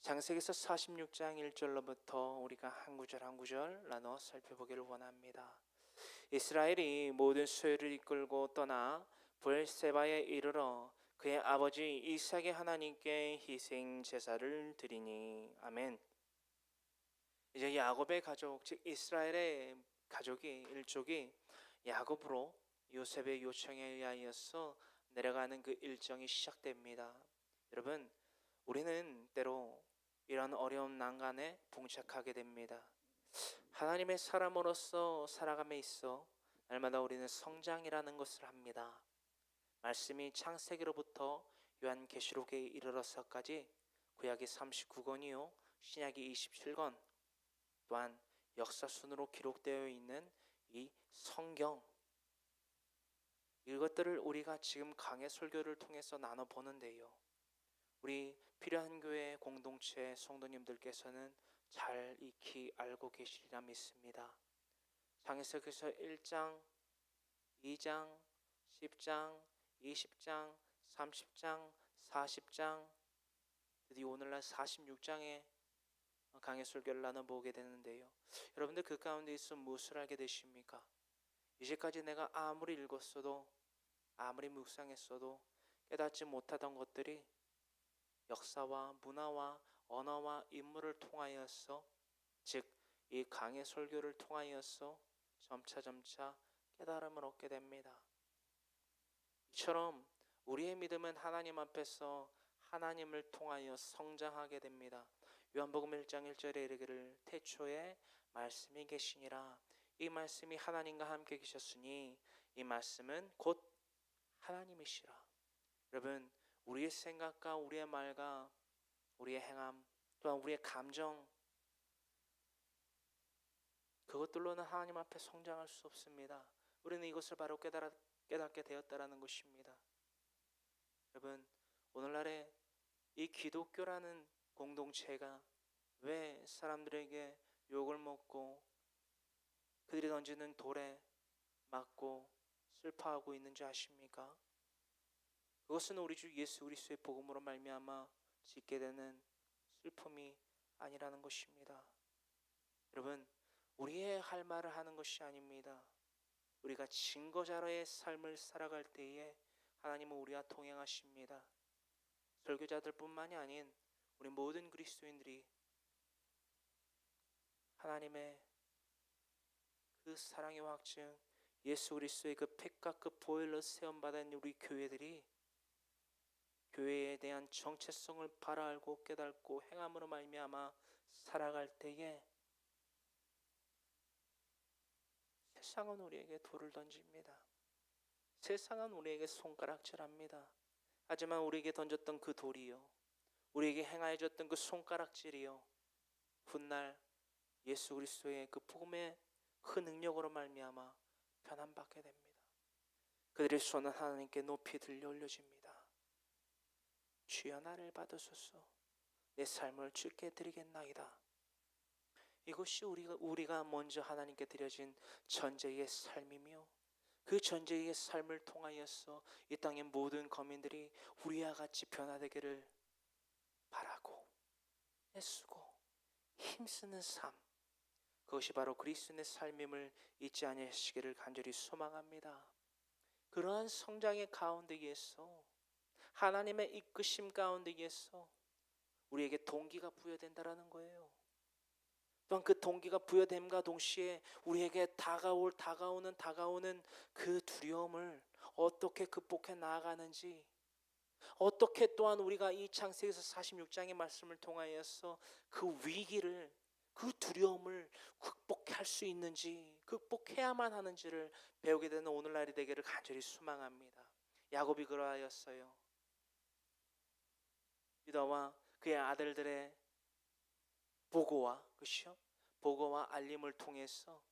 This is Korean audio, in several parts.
창세기서 46장 1절로부터 우리가 한 구절 한 구절 나눠 살펴보기를 원합니다. 이스라엘이 모든 소유를 이끌고 떠나 브엘세바에 이르러 그의 아버지 이삭의 하나님께 희생 제사를 드리니. 아멘. 이제 야곱의 가족, 즉 이스라엘의 가족이 일족이 야곱으로 요셉의 요청에 의하여서 내려가는 그 일정이 시작됩니다. 여러분, 우리는 때로 이런 어려운 난간에 봉착하게 됩니다. 하나님의 사람으로서 살아감에 있어 날마다 우리는 성장이라는 것을 합니다. 말씀이 창세기로부터 요한계시록에 이르러서까지 구약이 39권이요 신약이 27권, 또한 역사순으로 기록되어 있는 이 성경, 이것들을 우리가 지금 강해 설교를 통해서 나눠보는데요, 우리 필요한 교회 공동체 성도님들께서는 잘 익히 알고 계시리라 믿습니다. 창세기서 1장, 2장, 10장, 20장, 30장, 40장, 드디어 오늘날 46장에 강해 설교를 나눠보게 되는데요, 여러분들 그 가운데 있어 무엇을 알게 되십니까? 이제까지 내가 아무리 읽었어도 아무리 묵상했어도 깨닫지 못하던 것들이 역사와 문화와 언어와 인물을 통하여서, 즉 이 강의 설교를 통하여서 점차 깨달음을 얻게 됩니다. 이처럼 우리의 믿음은 하나님 앞에서 하나님을 통하여 성장하게 됩니다. 요한복음 1장 1절에 이르기를 태초에 말씀이 계시니라. 이 말씀이 하나님과 함께 계셨으니 이 말씀은 곧 하나님이시라. 여러분, 우리의 생각과 우리의 말과 우리의 행함, 또한 우리의 감정, 그것들로는 하나님 앞에 성장할 수 없습니다. 우리는 이것을 바로 깨닫게 되었다라는 것입니다. 여러분, 오늘날에 이 기독교라는 공동체가 왜 사람들에게 욕을 먹고 그들이 던지는 돌에 맞고 슬퍼하고 있는지 아십니까? 그것은 우리 주 예수 그리스도의 복음으로 말미암아 짓게 되는 슬픔이 아니라는 것입니다. 여러분, 우리의 할 말을 하는 것이 아닙니다. 우리가 증거자로의 삶을 살아갈 때에 하나님은 우리와 동행하십니다. 설교자들 뿐만이 아닌 우리 모든 그리스도인들이 하나님의 그 사랑의 확증, 예수 그리스도의 그 팩과 그 보혈로 세움받은 우리 교회들이 교회에 대한 정체성을 바로 알고 깨닫고 행함으로 말미암아 살아갈 때에 세상은 우리에게 돌을 던집니다. 세상은 우리에게 손가락질합니다. 하지만 우리에게 던졌던 그 돌이요, 우리에게 행하여 줬던 그 손가락질이요, 훗날 예수 그리스도의 그 복음의 그 능력으로 말미암아 변함받게 됩니다. 그들의 손은 하나님께 높이 들려 올려집니다. 주여 나를 받으소서, 내 삶을 주께 드리겠나이다. 이것이 우리가 먼저 하나님께 드려진 전제의 삶이며, 그 전제의 삶을 통하여서 이 땅의 모든 거민들이 우리와 같이 변화되기를 바라고 애쓰고 힘쓰는 삶, 그것이 바로 그리스도의 삶임을 잊지 아니하시기를 간절히 소망합니다. 그러한 성장의 가운데에서, 하나님의 이끄심 가운데에서 우리에게 동기가 부여된다라는 거예요. 또한 그 동기가 부여됨과 동시에 우리에게 다가오는 그 두려움을 어떻게 극복해 나아가는지, 어떻게 또한 우리가 이 창세기서 46장의 말씀을 통하여서 그 위기를, 그 두려움을 극복할 수 있는지, 극복해야만 하는지를 배우게 되는 오늘날이 되기를 간절히 소망합니다. 야곱이 그러하였어요. 유다와 그의 아들들의 보고와 알림을 통해서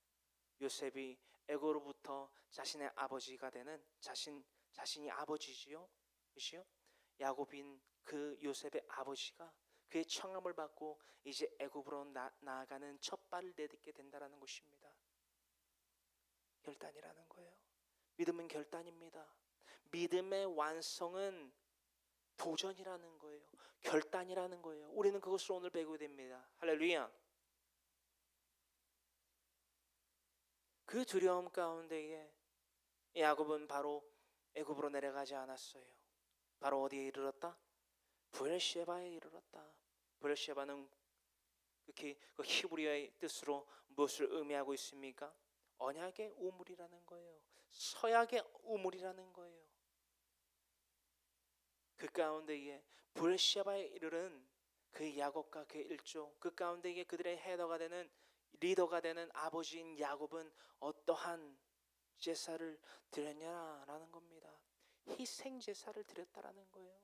요셉이 애고로부터 자신의 아버지가 되는 자신이 아버지지요, 그렇죠? 야곱인 그 요셉의 아버지가 그의 청함을 받고 이제 애굽으로 나아가는 첫 발을 내딛게 된다라는 것입니다. 결단이라는 거예요. 믿음은 결단입니다. 믿음의 완성은 도전이라는 거예요. 결단이라는 거예요. 우리는 그것을 오늘 배우게 됩니다. 할렐루야. 그 두려움 가운데에 야곱은 바로 애굽으로 내려가지 않았어요. 바로 어디에 이르렀다? 브엘셰바에 이르렀다. 브엘셰바는 그 히브리어의 뜻으로 무엇을 의미하고 있습니까? 언약의 우물이라는 거예요. 서약의 우물이라는 거예요. 그 가운데에 브엘셰바에 이르른 그 야곱과 그 일족, 그 가운데에 그들의 헤더가 되는 리더가 되는 아버지인 야곱은 어떠한 제사를 드렸냐라는 겁니다. 희생 제사를 드렸다라는 거예요.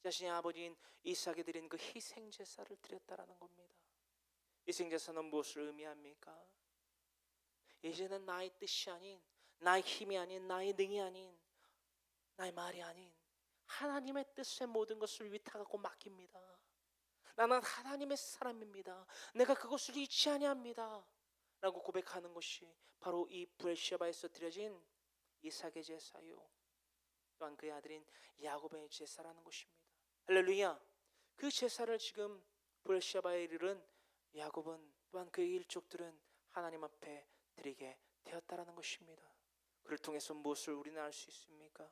자신의 아버지인 이삭이 드린 그 희생 제사를 드렸다라는 겁니다. 희생 제사는 무엇을 의미합니까? 이제는 나의 뜻이 아닌, 나의 힘이 아닌, 나의 능이 아닌, 나의 말이 아닌 하나님의 뜻에 모든 것을 위탁하고 맡깁니다. 나는 하나님의 사람입니다. 내가 그것을 잊지 아니합니다 라고 고백하는 것이 바로 이 브엘셰바에서 드려진 이삭의 제사요, 또한 그의 아들인 야곱의 제사라는 것입니다. 할렐루야. 그 제사를 지금 브엘셰바에 이르른 야곱은, 또한 그의 일족들은 하나님 앞에 드리게 되었다라는 것입니다. 그를 통해서 무엇을 우리는 알 수 있습니까?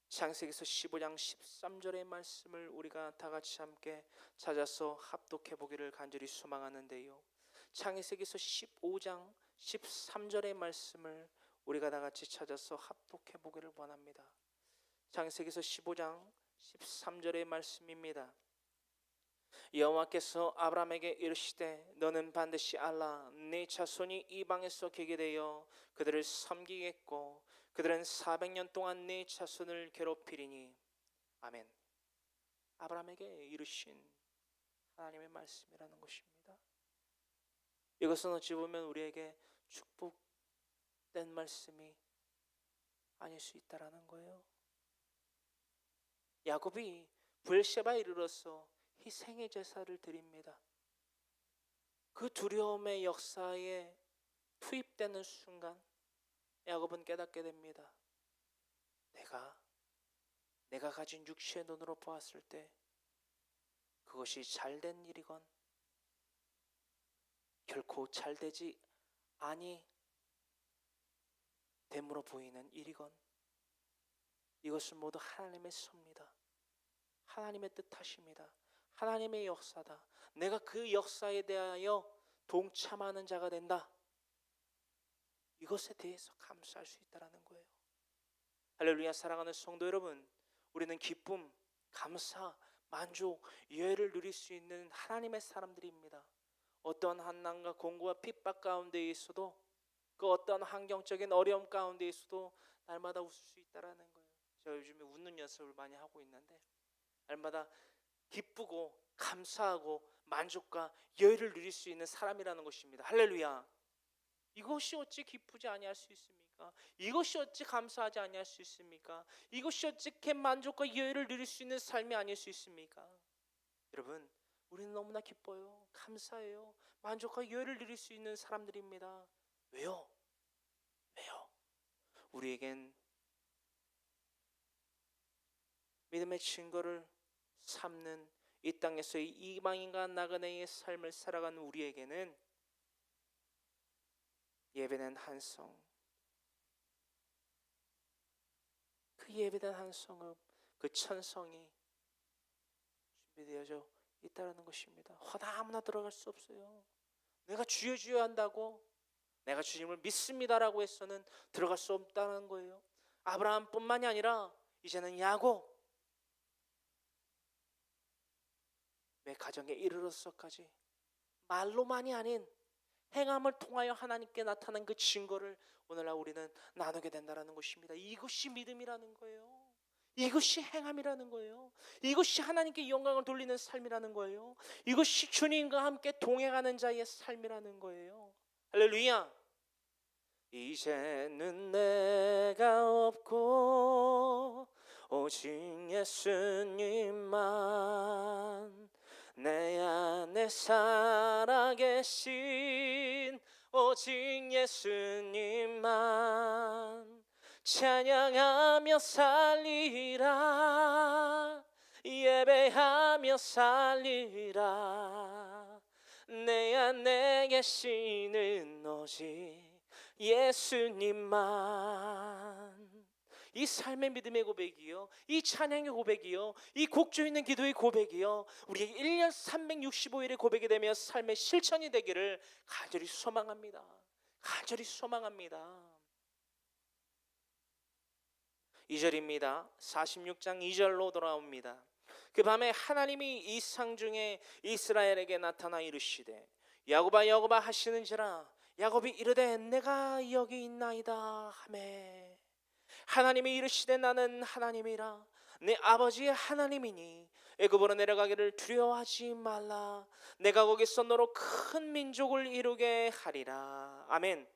창세기서 15장 13절의 말씀을 우리가 다 같이 함께 찾아서 합독해 보기를 간절히 소망하는데요. 창세기서 15장 13절의 말씀을 우리가 다 같이 찾아서 합독해 보기를 원합니다. 창세기서 15장 13절의 말씀입니다. 여호와께서 아브라함에게 이르시되 너는 반드시 알라. 네 자손이 이방에서 개게 되어 그들을 섬기겠고 그들은 400년 동안 네 자손을 괴롭히리니. 아멘. 아브라함에게 이르신 하나님의 말씀이라는 것입니다. 이것은 어찌 보면 우리에게 축복된 말씀이 아닐 수 있다라는 거예요. 야곱이 브엘셰바에 이르러서 희생의 제사를 드립니다. 그 두려움의 역사에 투입되는 순간 야곱은 깨닫게 됩니다. 내가 가진 육체의 눈으로 보았을 때 그것이 잘된 일이건 결코 잘되지 아니 됨으로 보이는 일이건 이것은 모두 하나님의 섭니다. 하나님의 뜻하십니다. 하나님의 역사다. 내가 그 역사에 대하여 동참하는 자가 된다. 이것에 대해서 감사할 수 있다는 거예요. 할렐루야. 사랑하는 성도 여러분, 우리는 기쁨, 감사, 만족, 여유를 누릴 수 있는 하나님의 사람들입니다. 어떠한 한난과 공고와 핍박 가운데 있어도, 그 어떤 환경적인 어려움 가운데 있어도 날마다 웃을 수 있다는 거예요. 제가 요즘에 웃는 연습을 많이 하고 있는데 날마다 기쁘고 감사하고 만족과 여유를 누릴 수 있는 사람이라는 것입니다. 할렐루야. 이것이 어찌 기쁘지 아니할 수 있습니까? 이것이 어찌 감사하지 아니할 수 있습니까? 이것이 어찌 만족과 여유를 누릴 수 있는 삶이 아닐 수 있습니까? 여러분, 우리는 너무나 기뻐요. 감사해요. 만족과 여유를 누릴 수 있는 사람들입니다. 왜요? 우리에겐 믿음의 증거를 삼는 이 땅에서의 이방인과 나그네의 삶을 살아가는 우리에게는 예배된 한 성, 그 예배된 한 성읍, 그 천성이 준비되어져 있다는 것입니다. 아무나 들어갈 수 없어요. 내가 주여 한다고, 내가 주님을 믿습니다라고 해서는 들어갈 수 없다는 거예요. 아브라함뿐만이 아니라 이제는 야곱, 내 가정에 이르러서까지 말로만이 아닌 행함을 통하여 하나님께 나타난 그 증거를 오늘날 우리는 나누게 된다는 것입니다. 이것이 믿음이라는 거예요. 이것이 행함이라는 거예요. 이것이 하나님께 영광을 돌리는 삶이라는 거예요. 이것이 주님과 함께 동행하는 자의 삶이라는 거예요. 할렐루야. 이제는 내가 없고 오직 예수님만, 내 안에 살아계신 오직 예수님만, 찬양하며 살리라. 예배하며 살리라. 내 안에 계시는 오직 예수님만. 이 삶의 믿음의 고백이요, 이 찬양의 고백이요, 이 곡조 있는 기도의 고백이요, 우리의 1년 365일의 고백이 되며 삶의 실천이 되기를 간절히 소망합니다. 간절히 소망합니다. 2절입니다. 46장 2절로 돌아옵니다. 그 밤에 하나님이 이상 중에 이스라엘에게 나타나 이르시되 야곱아 야곱아 하시는지라. 야곱이 이르되 내가 여기 있나이다 하매 하나님이 이르시되 나는 하나님이라. 내 아버지의 하나님이니 애굽으로 내려가기를 두려워하지 말라. 내가 거기서 너로 큰 민족을 이루게 하리라. 아멘.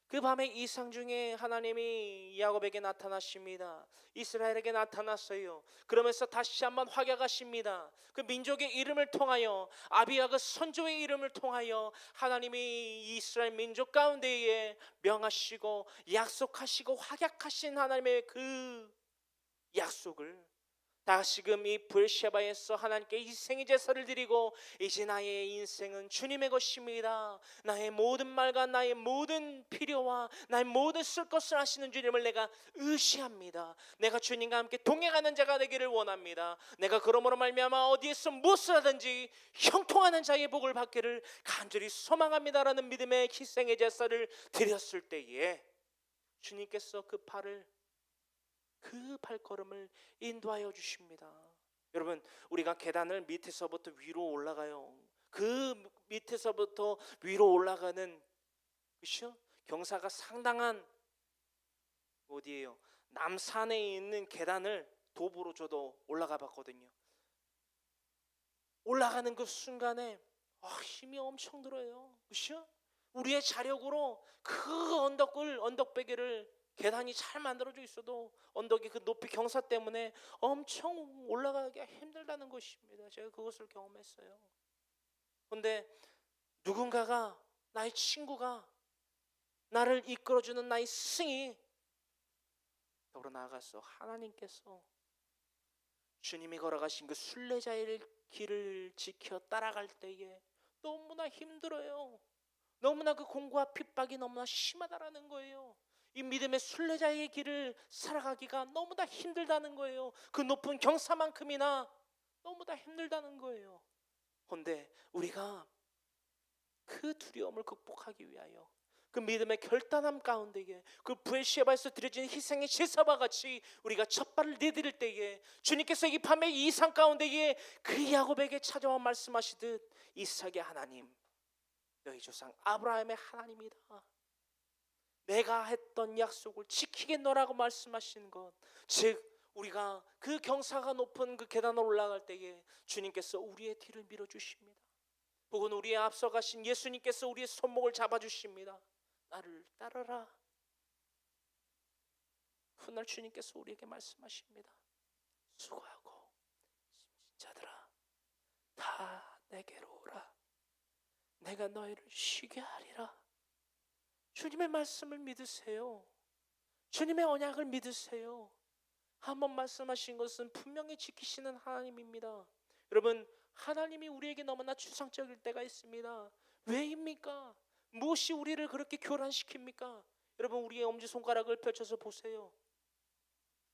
그 밤에 이상 중에 하나님이 야곱에게 나타나십니다. 이스라엘에게 나타났어요. 그러면서 다시 한번 확약하십니다. 그 민족의 이름을 통하여, 아비야 그 선조의 이름을 통하여 하나님이 이스라엘 민족 가운데에 명하시고 약속하시고 확약하신 하나님의 그 약속을 다시금 이 브엘셰바에서 하나님께 희생의 제사를 드리고 이제 나의 인생은 주님의 것입니다. 나의 모든 말과 나의 모든 필요와 나의 모든 쓸 것을 아시는 주님을 내가 의지합니다. 내가 주님과 함께 동행하는 자가 되기를 원합니다. 내가 그러므로 말미암아 어디에서 무엇을 하든지 형통하는 자의 복을 받기를 간절히 소망합니다라는 믿음의 희생의 제사를 드렸을 때에 주님께서 그 발걸음을 인도하여 주십니다. 여러분, 우리가 계단을 밑에서부터 위로 올라가요. 그 밑에서부터 위로 올라가는, 그렇죠? 경사가 상당한 어디예요? 남산에 있는 계단을 도보로 저도 올라가 봤거든요. 올라가는 그 순간에 힘이 엄청 들어요. 그렇죠? 우리의 자력으로 그 언덕배기를 계단이 잘 만들어져 있어도 언덕의 그 높이 경사 때문에 엄청 올라가기가 힘들다는 것입니다. 제가 그것을 경험했어요. 그런데 누군가가, 나의 친구가, 나를 이끌어주는 나의 스승이 더불어 나아가서 하나님께서 주님이 걸어가신 그 순례자의 길을 지켜 따라갈 때에 너무나 힘들어요. 너무나 그 공고와 핍박이 너무나 심하다라는 거예요. 이 믿음의 순례자의 길을 살아가기가 너무나 힘들다는 거예요. 그 높은 경사만큼이나 너무나 힘들다는 거예요. 그런데 우리가 그 두려움을 극복하기 위하여 그 믿음의 결단함 가운데에 그 브엘셰바에서 드려진 희생의 제사와 같이 우리가 첫 발을 내디딜 때에 주님께서 이 밤의 이 삶 가운데에 그 야곱에게 찾아와 말씀하시듯 이삭의 하나님, 너희 조상 아브라함의 하나님이다. 내가 했던 약속을 지키겠노라고 말씀하시는 것, 즉 우리가 그 경사가 높은 그 계단으로 올라갈 때에 주님께서 우리의 뒤를 밀어주십니다. 혹은 우리의 앞서가신 예수님께서 우리의 손목을 잡아주십니다. 나를 따르라. 훗날 주님께서 우리에게 말씀하십니다. 수고하고 힘진 자들아 다 내게로 오라. 내가 너희를 쉬게 하리라. 주님의 말씀을 믿으세요. 주님의 언약을 믿으세요. 한번 말씀하신 것은 분명히 지키시는 하나님입니다. 여러분, 하나님이 우리에게 너무나 추상적일 때가 있습니다. 왜입니까? 무엇이 우리를 그렇게 교란시킵니까? 여러분, 우리의 엄지손가락을 펼쳐서 보세요.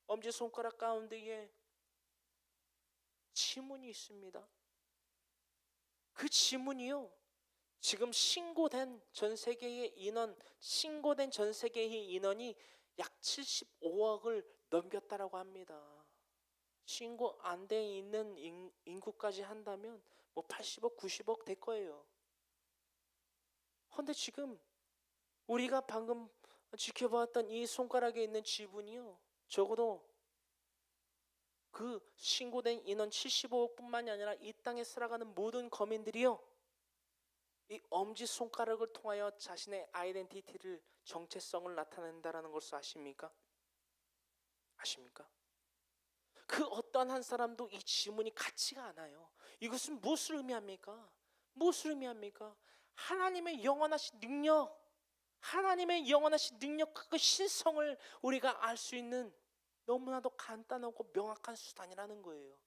엄지손가락 가운데에 지문이 있습니다. 그 지문이요, 지금 신고된 전 세계의 인원이 약 75억을 넘겼다라고 합니다. 신고 안 돼 있는 인구까지 한다면 뭐 80억, 90억 될 거예요. 그런데 지금 우리가 방금 지켜봤던 이 손가락에 있는 지분이요, 적어도 그 신고된 인원 75억뿐만이 아니라 이 땅에 살아가는 모든 거민들이요, 이 엄지손가락을 통하여 자신의 아이덴티티를, 정체성을 나타낸다라는 것을 아십니까? 아십니까? 그 어떤 한 사람도 이 지문이 같지가 않아요. 이것은 무엇을 의미합니까? 무엇을 의미합니까? 하나님의 영원하신 능력, 하나님의 영원하신 능력과 그 신성을 우리가 알 수 있는 너무나도 간단하고 명확한 수단이라는 거예요.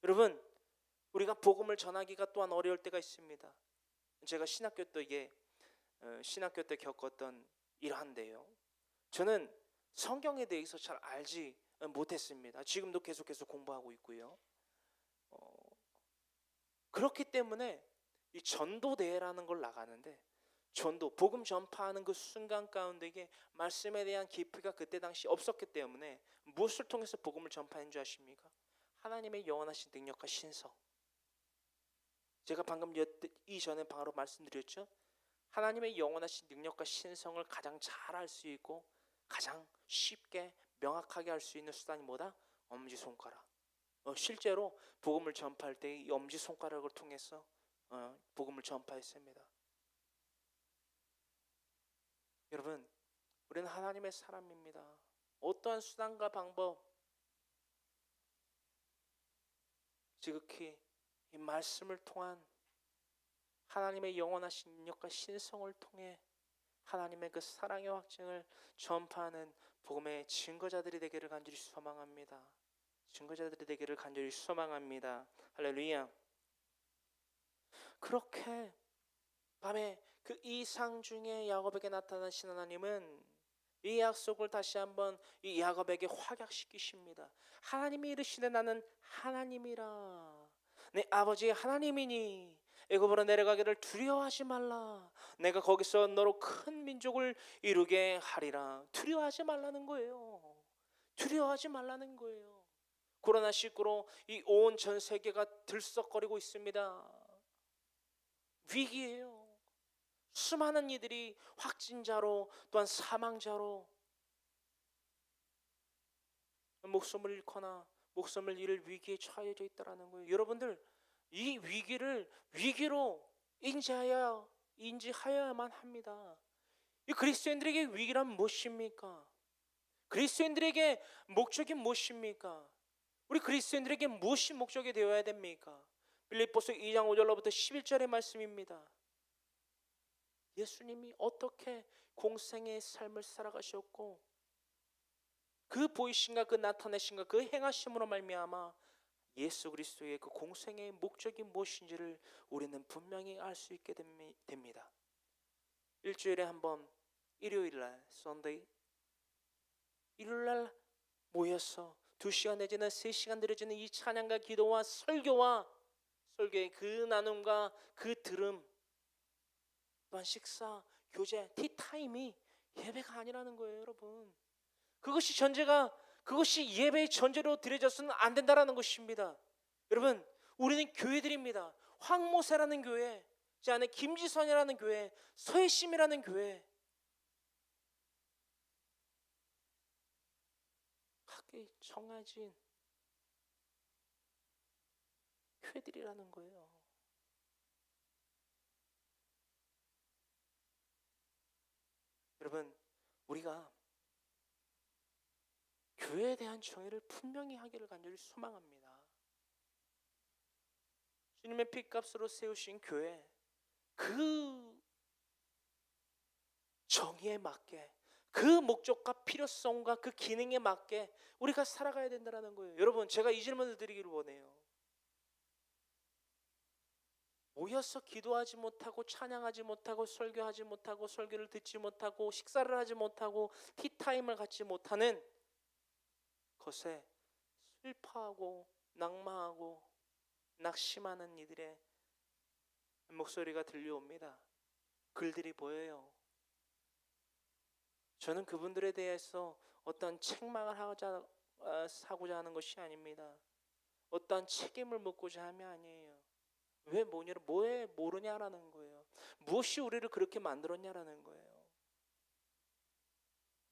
여러분, 우리가 복음을 전하기가 또한 어려울 때가 있습니다. 제가 신학교 때 겪었던 일화인데요. 저는 성경에 대해서 잘 알지 못했습니다. 지금도 계속해서 공부하고 있고요. 그렇기 때문에 이 전도대회라는 걸 나가는데, 복음 전파하는 그 순간 가운데에 말씀에 대한 깊이가 그때 당시 없었기 때문에 무엇을 통해서 복음을 전파한 줄 아십니까? 하나님의 영원하신 능력과 신성. 제가 방금 이전에 바로 말씀드렸죠. 하나님의 영원하신 능력과 신성을 가장 잘 알 수 있고 가장 쉽게 명확하게 알 수 있는 수단이 뭐다? 엄지손가락. 실제로 복음을 전파할 때 이 엄지손가락을 통해서 복음을 전파했습니다. 여러분, 우리는 하나님의 사람입니다. 어떠한 수단과 방법, 지극히 이 말씀을 통한 하나님의 영원하신 능력과 신성을 통해 하나님의 그 사랑의 확증을 전파하는 복음의 증거자들이 되기를 간절히 소망합니다. 증거자들이 되기를 간절히 소망합니다. 할렐루야. 그렇게 밤에 그 이상 중에 야곱에게 나타나신 하나님은 이 약속을 다시 한번 이 야곱에게 확약시키십니다. 하나님이 이르시되 나는 하나님이라, 내 아버지의 하나님이니 애굽으로 내려가기를 두려워하지 말라. 내가 거기서 너로 큰 민족을 이루게 하리라. 두려워하지 말라는 거예요. 두려워하지 말라는 거예요. 코로나 19로 이 온 전 세계가 들썩거리고 있습니다. 위기예요. 수많은 이들이 확진자로 또한 사망자로 목숨을 잃거나 목숨을 잃을 위기에 처해져 있다는 거예요. 여러분들, 이 위기를 위기로 인지하여야만 합니다. 이 그리스도인들에게 위기란 무엇입니까? 그리스도인들에게 목적이 무엇입니까? 우리 그리스도인들에게 무엇이 목적이 되어야 됩니까? 빌립보서 2장 5절로부터 11절의 말씀입니다. 예수님이 어떻게 공생의 삶을 살아가셨고 그 보이신가, 그 나타내신가, 그 행하심으로 말미암아 예수 그리스도의 그 공생의 목적이 무엇인지를 우리는 분명히 알 수 있게 됩니다. 일주일에 한 번, 일요일날 썬데이, 일요일날 모여서 2시간 내지는 3시간 드려지는 이 찬양과 기도와 설교의 그 나눔과 그 들음, 또한 식사, 교제, 티타임이 예배가 아니라는 거예요. 여러분, 그것이 예배의 전제로 드려져서는 안 된다라는 것입니다. 여러분, 우리는 교회들입니다. 황모세라는 교회, 제 안에 김지선이라는 교회, 서해심이라는 교회, 크게 정해진 교회들이라는 거예요. 여러분, 우리가 교회에 대한 정의를 분명히 하기를 간절히 소망합니다. 주님의 피값으로 세우신 교회, 그 정의에 맞게, 그 목적과 필요성과 그 기능에 맞게 우리가 살아가야 된다는 거예요. 여러분, 제가 이 질문을 드리기를 원해요. 모여서 기도하지 못하고 찬양하지 못하고 설교하지 못하고 설교를 듣지 못하고 식사를 하지 못하고 티타임을 갖지 못하는 것에 슬퍼하고 낙마하고 낙심하는 이들의 목소리가 들려옵니다. 글들이 보여요. 저는 그분들에 대해서 어떤 책망을 하고자 하는 것이 아닙니다. 어떠한 책임을 묻고자 함이 아니에요. 왜 모르냐라는 거예요. 무엇이 우리를 그렇게 만들었냐라는 거예요.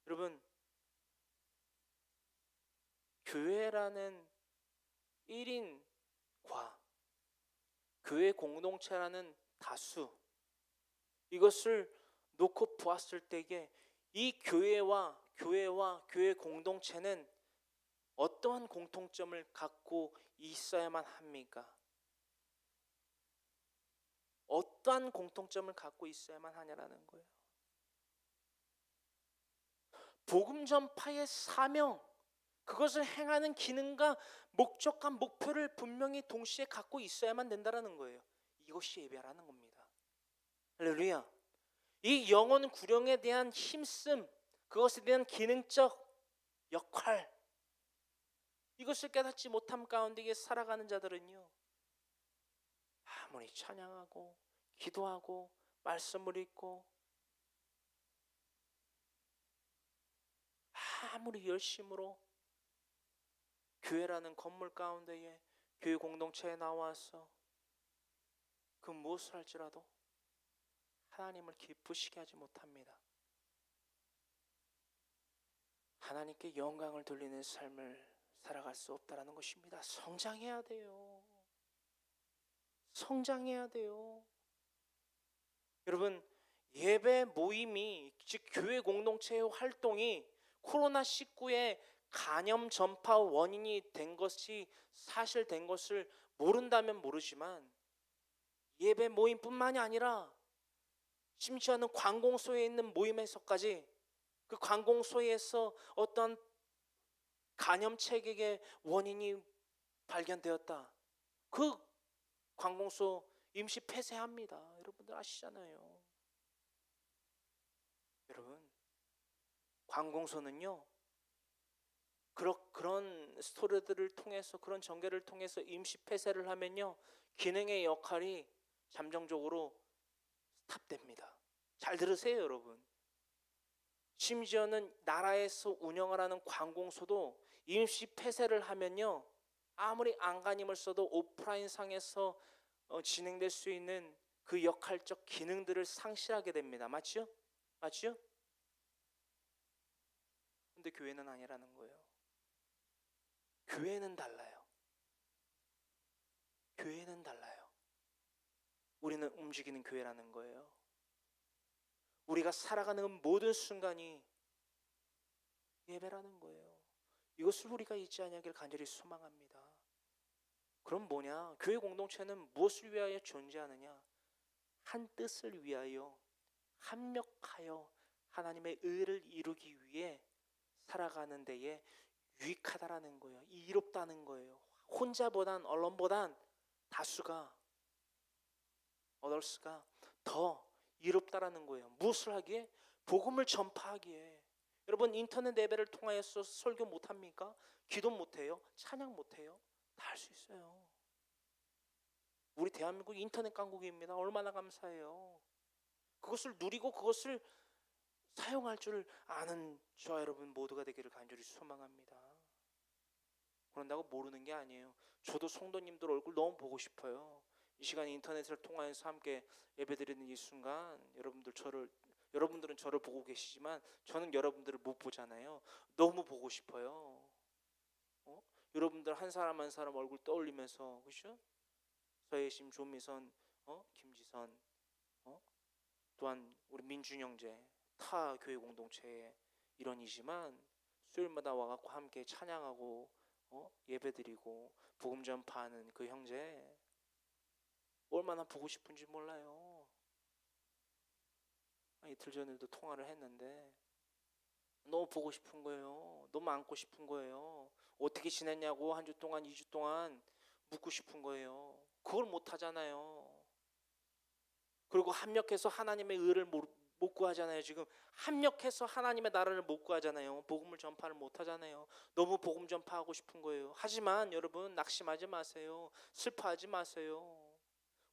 여러분, 교회라는 1인과 교회 공동체라는 다수, 이것을 놓고 보았을 때에 이 교회와 교회 공동체는 어떠한 공통점을 갖고 있어야만 합니까? 어떠한 공통점을 갖고 있어야만 하냐라는 거예요. 복음 전파의 사명, 그것을 행하는 기능과 목적과 목표를 분명히 동시에 갖고 있어야만 된다는 거예요. 이것이 예배라는 겁니다. 할렐루야. 이 영혼 구령에 대한 힘씀, 그것에 대한 기능적 역할, 이것을 깨닫지 못함 가운데 살아가는 자들은요, 아무리 찬양하고 기도하고 말씀을 읽고 아무리 열심으로 교회라는 건물 가운데에 교회 공동체에 나와서 그 무엇을 할지라도 하나님을 기쁘시게 하지 못합니다. 하나님께 영광을 돌리는 삶을 살아갈 수 없다는 것입니다. 성장해야 돼요. 성장해야 돼요. 여러분, 예배 모임이, 즉 교회 공동체의 활동이 코로나19의 간염 전파 원인이 된 것이 사실된 것을 모른다면 모르지만, 예배 모임뿐만이 아니라 심지어는 관공서에 있는 모임에서까지 그 관공서에서 어떤 간염체계의 원인이 발견되었다. 그 관공서 임시 폐쇄합니다. 여러분들 아시잖아요. 여러분, 관공서는요, 그런 스토리들을 통해서, 그런 전개를 통해서 임시 폐쇄를 하면요, 기능의 역할이 잠정적으로 스탑됩니다. 잘 들으세요, 여러분. 심지어는 나라에서 운영을 하는 관공서도 임시 폐쇄를 하면요, 아무리 안간힘을 써도 오프라인 상에서 진행될 수 있는 그 역할적 기능들을 상실하게 됩니다. 맞죠? 맞죠? 근데 교회는 아니라는 거예요. 교회는 달라요. 교회는 달라요. 우리는 움직이는 교회라는 거예요. 우리가 살아가는 모든 순간이 예배라는 거예요. 이것을 우리가 잊지 아니하길 간절히 소망합니다. 그럼 뭐냐? 교회 공동체는 무엇을 위하여 존재하느냐? 한 뜻을 위하여 합력하여 하나님의 의를 이루기 위해 살아가는 데에 유익하다라는 거예요. 이롭다는 거예요. 혼자보단, 언론보단 다수가, 어덜스가 더 이롭다라는 거예요. 무엇을 하기에? 복음을 전파하기에. 여러분, 인터넷 예배를 통하여서 설교 못합니까? 기도 못해요? 찬양 못해요? 다 할 수 있어요. 우리 대한민국 인터넷 강국입니다. 얼마나 감사해요. 그것을 누리고 그것을 사용할 줄 아는 저와 여러분 모두가 되기를 간절히 소망합니다. 그런다고 모르는 게 아니에요. 저도 성도님들 얼굴 너무 보고 싶어요. 이 시간 인터넷을 통해서 함께 예배드리는 이 순간, 여러분들은 저를 보고 계시지만 저는 여러분들을 못 보잖아요. 너무 보고 싶어요. 여러분들 한 사람 한 사람 얼굴 떠올리면서, 그렇죠? 서예심, 조미선, 김지선, 또한 우리 민준 형제, 타 교회 공동체의 일원이지만 수요일마다 와갖고 함께 찬양하고 예배드리고 복음 전파하는 그 형제 얼마나 보고 싶은지 몰라요. 이틀 전에도 통화를 했는데 너무 보고 싶은 거예요. 너무 안고 싶은 거예요. 어떻게 지냈냐고 한 주 동안, 2주 동안 묻고 싶은 거예요. 그걸 못 하잖아요. 그리고 합력해서 하나님의 의를 못 구하잖아요. 지금 합력해서 하나님의 나라를 못 구하잖아요. 복음을 전파를 못 하잖아요. 너무 복음 전파하고 싶은 거예요. 하지만 여러분, 낙심하지 마세요. 슬퍼하지 마세요.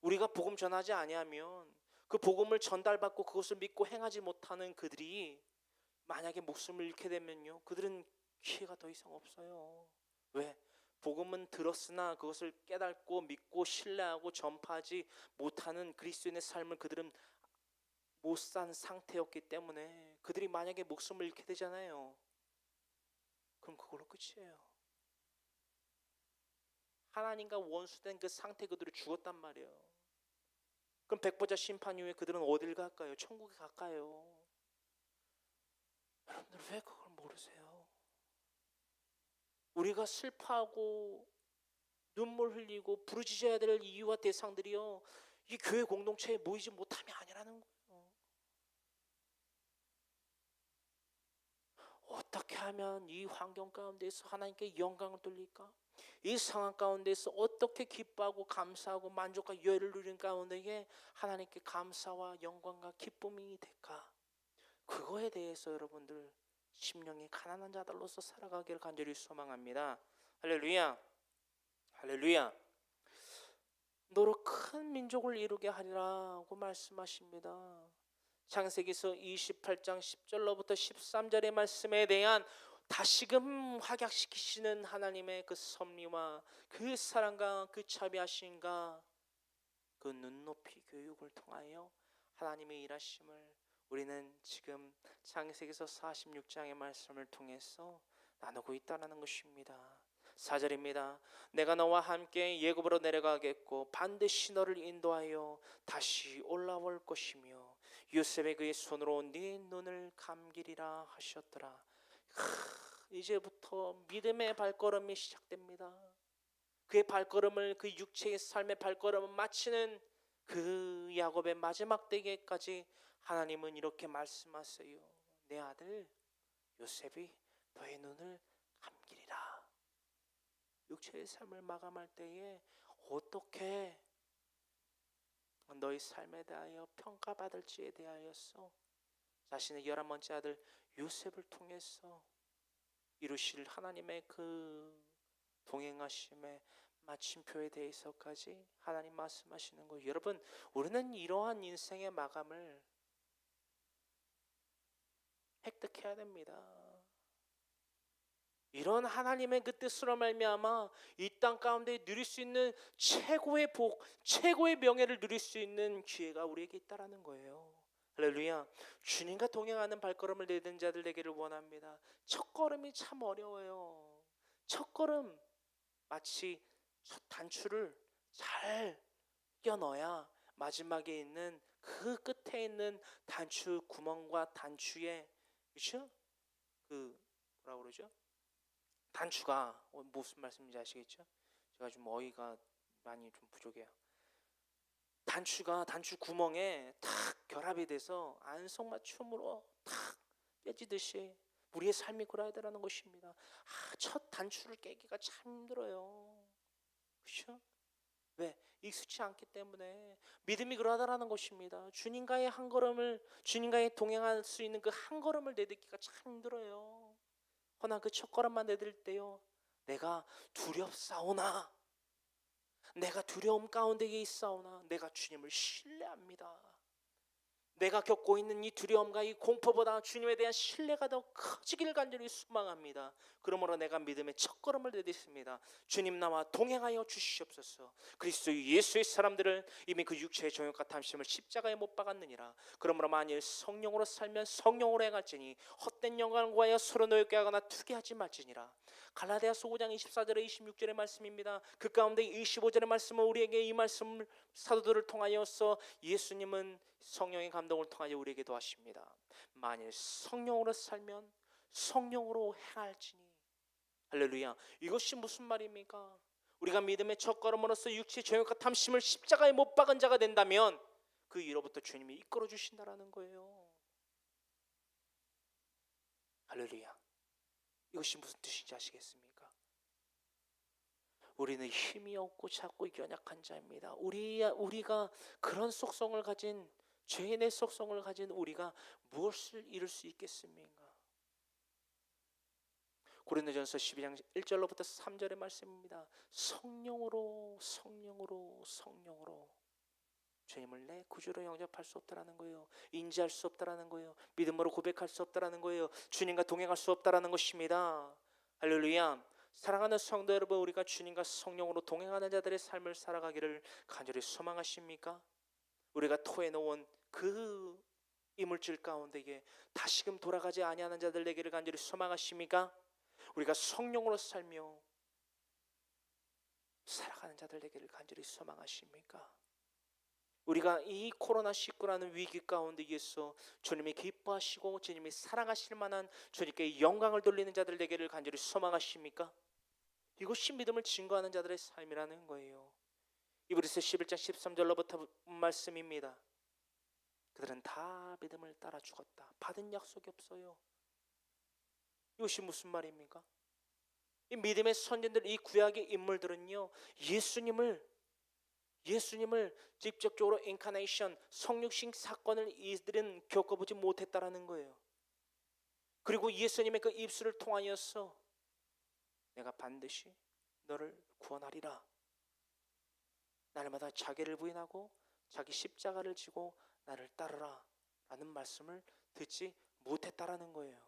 우리가 복음 전하지 아니하면, 그 복음을 전달받고 그것을 믿고 행하지 못하는 그들이 만약에 목숨을 잃게 되면요, 그들은 기회가 더 이상 없어요. 왜? 복음은 들었으나 그것을 깨닫고 믿고 신뢰하고 전파하지 못하는 그리스도인의 삶을 그들은 못 산 상태였기 때문에, 그들이 만약에 목숨을 잃게 되잖아요. 그럼 그걸로 끝이에요. 하나님과 원수된 그 상태, 그들이 죽었단 말이에요. 그럼 백보자 심판 이후에 그들은 어딜 갈까요? 천국에 갈까요? 여러분들 왜 그걸 모르세요? 우리가 슬퍼하고 눈물 흘리고 부르짖어야 될 이유와 대상들이요, 이 교회 공동체에 모이지 못함이 아니라는 거예요. 어떻게 하면 이 환경 가운데서 하나님께 영광을 돌릴까? 이 상황 가운데서 어떻게 기뻐하고 감사하고 만족과 여유를 누리는 가운데에 하나님께 감사와 영광과 기쁨이 될까? 그거에 대해서 여러분들 심령이 가난한 자들로서 살아가기를 간절히 소망합니다. 할렐루야, 할렐루야. 너로 큰 민족을 이루게 하리라고 말씀하십니다. 창세기서 28장 10절로부터 13절의 말씀에 대한 다시금 확약시키시는 하나님의 그 섭리와 그 사랑과 그 자비하심과 그 눈높이 교육을 통하여 하나님의 일하심을 우리는 지금 창세기서 46장의 말씀을 통해서 나누고 있다는 것입니다. 4절입니다. 내가 너와 함께 예굽으로 내려가겠고 반드시 너를 인도하여 다시 올라올 것이며 요셉의 그의 손으로 네 눈을 감기리라 하셨더라. 이제부터 믿음의 발걸음이 시작됩니다. 그의 발걸음을, 그 육체의 삶의 발걸음을 마치는 그 야곱의 마지막 때까지 하나님은 이렇게 말씀하세요. 내 아들 요셉이 너의 눈을 감기리라. 육체의 삶을 마감할 때에 어떻게 너의 삶에 대하여 평가받을지에 대하여서 자신의 11번째 아들 요셉을 통해서 이루실 하나님의 그 동행하심의 마침표에 대해서까지 하나님 말씀하시는 거예요. 여러분, 우리는 이러한 인생의 마감을 획득해야 됩니다. 이런 하나님의 그 뜻으로 말미암아 이 땅 가운데 누릴 수 있는 최고의 복, 최고의 명예를 누릴 수 있는 기회가 우리에게 있다라는 거예요. 할렐루야. 주님과 동행하는 발걸음을 내딛는 자들 되기를 원합니다. 첫걸음이 참 어려워요. 첫걸음 마치 첫 단추를 잘 끼워 넣어야 마지막에 있는 그 끝에 있는 단추 구멍과 단추에, 그렇죠? 그 뭐라 그러죠? 단추가 무슨 말씀인지 아시겠죠? 제가 좀 어휘가 많이 좀 부족해요. 단추가 단추 구멍에 탁 결합이 돼서 안성맞춤으로 탁 떼지듯이 우리의 삶이 그래야 되라는 것입니다. 첫 단추를 깨기가 참 힘들어요. 그렇죠? 왜? 익숙치 않기 때문에. 믿음이 그러하다라는 것입니다. 주님과의 한 걸음을, 주님과의 동행할 수 있는 그 한 걸음을 내딛기가 참 힘들어요. 허나 그 첫걸음만 내딜 때요, 내가 두렵사오나, 내가 두려움 가운데 있사오나 내가 주님을 신뢰합니다. 내가 겪고 있는 이 두려움과 이 공포보다 주님에 대한 신뢰가 더 커지기를 간절히 소망합니다. 그러므로 내가 믿음의 첫걸음을 내딛습니다. 주님 나와 동행하여 주시옵소서. 그리스도 예수의 사람들은 이미 그 육체의 정욕과 탐심을 십자가에 못 박았느니라. 그러므로 만일 성령으로 살면 성령으로 행할지니 헛된 영광을 구하여 서로 노엽게 하거나 투기하지 말지니라. 갈라디아서 5장 24절에 26절의 말씀입니다. 그 가운데 25절의 말씀은 우리에게 이 말씀을 사도들을 통하여서 예수님은 성령의 감동을 통하여 우리에게도 하십니다. 만일 성령으로 살면 성령으로 행할지니. 할렐루야. 이것이 무슨 말입니까? 우리가 믿음의 첫걸음으로서 육체의 정욕과 탐심을 십자가에 못 박은 자가 된다면 그 위로부터 주님이 이끌어 주신다라는 거예요. 할렐루야. 이것이 무슨 뜻인지 아시겠습니까? 우리는 힘이 없고 작고 연약한 자입니다. 우리가 그런 속성을 가진, 죄인의 속성을 가진 우리가 무엇을 이룰 수 있겠습니까? 고린도전서 12장 1절로부터 3절의 말씀입니다. 성령으로 주님을 내 구주로 영접할 수 없다라는 거예요. 인지할 수 없다라는 거예요. 믿음으로 고백할 수 없다라는 거예요. 주님과 동행할 수 없다라는 것입니다. 할렐루야. 사랑하는 성도 여러분, 우리가 주님과 성령으로 동행하는 자들의 삶을 살아가기를 간절히 소망하십니까? 우리가 토해놓은 그 이물질 가운데에 다시금 돌아가지 아니하는 자들 되기를 간절히 소망하십니까? 우리가 성령으로 살며 살아가는 자들 되기를 간절히 소망하십니까? 우리가 이 코로나19라는 위기 가운데에서 주님이 기뻐하시고 주님이 사랑하실 만한 주님께 영광을 돌리는 자들 되기를 간절히 소망하십니까? 이것이 믿음을 증거하는 자들의 삶이라는 거예요. 이브리서 11장 13절로부터 말씀입니다. 그들은 다 믿음을 따라 죽었다. 받은 약속이 없어요. 이것이 무슨 말입니까? 이 믿음의 선진들, 이 구약의 인물들은요, 예수님을 직접적으로 인카네이션, 성육신 사건을 이들은 겪어보지 못했다라는 거예요. 그리고 예수님의 그 입술을 통하여서 내가 반드시 너를 구원하리라, 날마다 자기를 부인하고 자기 십자가를 지고 나를 따르라 라는 말씀을 듣지 못했다라는 거예요.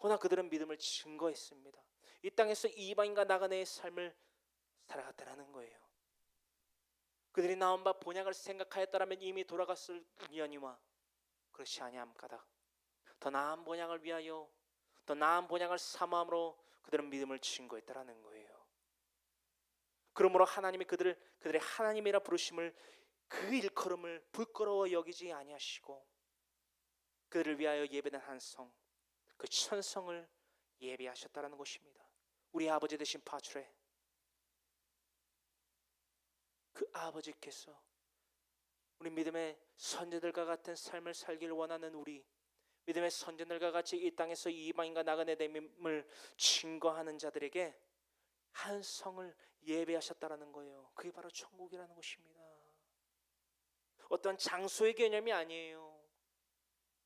허나 그들은 믿음을 증거했습니다. 이 땅에서 이방인과 나그네의 삶을 살아갔다라는 거예요. 그들이 나온 바 본향을 생각하였다라면 이미 돌아갔을 우연이와 그렇지 아니함까닭 더 나은 본향을 위하여, 더 나은 본향을 사모함으로 그들은 믿음을 증거했다라는 거예요. 그러므로 하나님이 그들의 하나님이라 부르심을, 그 일컬음을 부끄러워 여기지 아니하시고 그들을 위하여 예배된 한 성, 그 천성을 예배하셨다라는 것입니다. 우리 아버지 되신 파출에 그 아버지께서 우리 믿음의 선제들과 같은 삶을 살기를 원하는 우리 믿음의 선제들과 같이 이 땅에서 이방인과 나그네됨을 증거하는 자들에게 한 성을 예배하셨다라는 거예요. 그게 바로 천국이라는 것입니다. 어떤 장소의 개념이 아니에요.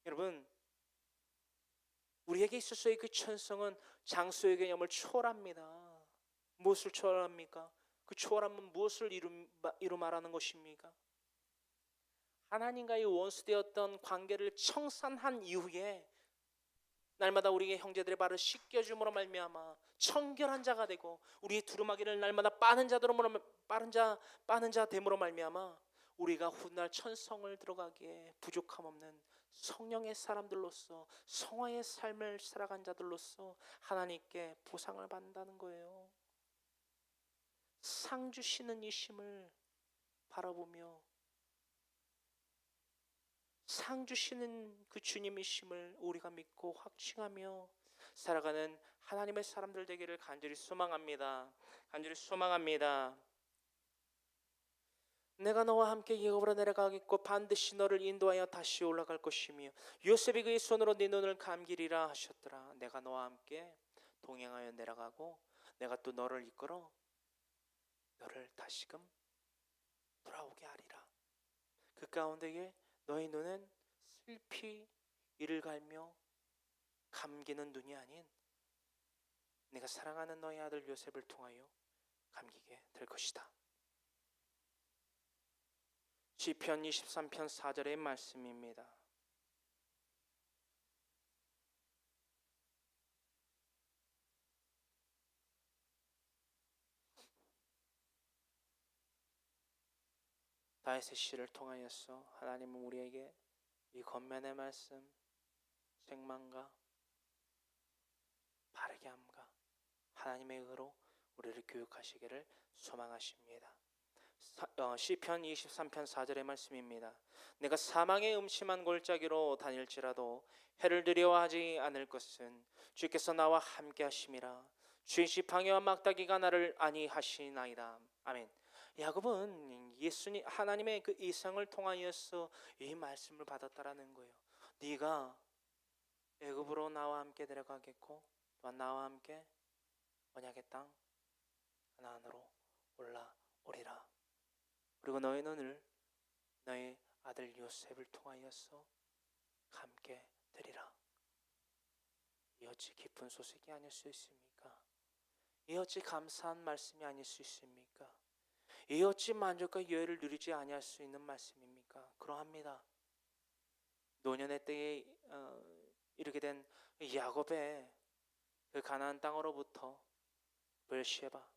여러분, 우리에게 있어서의 그 천성은 장소의 개념을 초월합니다. 무엇을 초월합니까? 그 초월함은 무엇을 이루 말하는 것입니까? 하나님과의 원수되었던 관계를 청산한 이후에 날마다 우리의 형제들의 발을 씻겨줌으로 말미암아 청결한 자가 되고 우리의 두루마기를 날마다 빠는 자 됨으로 말미암아 우리가 훗날 천성을 들어가기에 부족함 없는 성령의 사람들로서 성화의 삶을 살아간 자들로서 하나님께 보상을 받는다는 거예요. 상 주시는 이심을 바라보며 상 주시는 그 주님이심을 우리가 믿고 확증하며 살아가는 하나님의 사람들 되기를 간절히 소망합니다. 간절히 소망합니다. 내가 너와 함께 예굽으로 내려가겠고 반드시 너를 인도하여 다시 올라갈 것이며 요셉이 그의 손으로 네 눈을 감기리라 하셨더라. 내가 너와 함께 동행하여 내려가고 내가 또 너를 이끌어 너를 다시금 돌아오게 하리라. 그 가운데에 너희 눈은 슬피 이를 갈며 감기는 눈이 아닌 내가 사랑하는 너희 아들 요셉을 통하여 감기게 될 것이다. 시편 23편 4절의 말씀입니다. 다윗의 시를 통하여서 하나님은 우리에게 이 권면의 말씀, 책망과 바르게 함과 하나님의 의로 우리를 교육하시기를 소망하십니다. 시편 23편 4절의 말씀입니다. 내가 사망의 음침한 골짜기로 다닐지라도 해를 두려워하지 않을 것은 주께서 나와 함께 하심이라. 주의 지팡이와 막다기가 나를 안위하시나이다. 아멘. 야곱은 예수님 하나님의 그 이상을 통하여서 이 말씀을 받았다라는 거예요. 네가 애굽으로 나와 함께 내려가겠고 또한 나와 함께 언약의 땅 가나안으로 올라오리라. 그리고 너의 눈을 너의 아들 요셉을 통하여서 함께 되리라. 이 어찌 기쁜 소식이 아닐 수 있습니까? 이 어찌 감사한 말씀이 아닐 수 있습니까? 이 어찌 만족과 여유를 누리지 아니할 수 있는 말씀입니까? 그러합니다. 노년의 때에 이르게 된 야곱의 그 가나안 땅으로부터 베르시바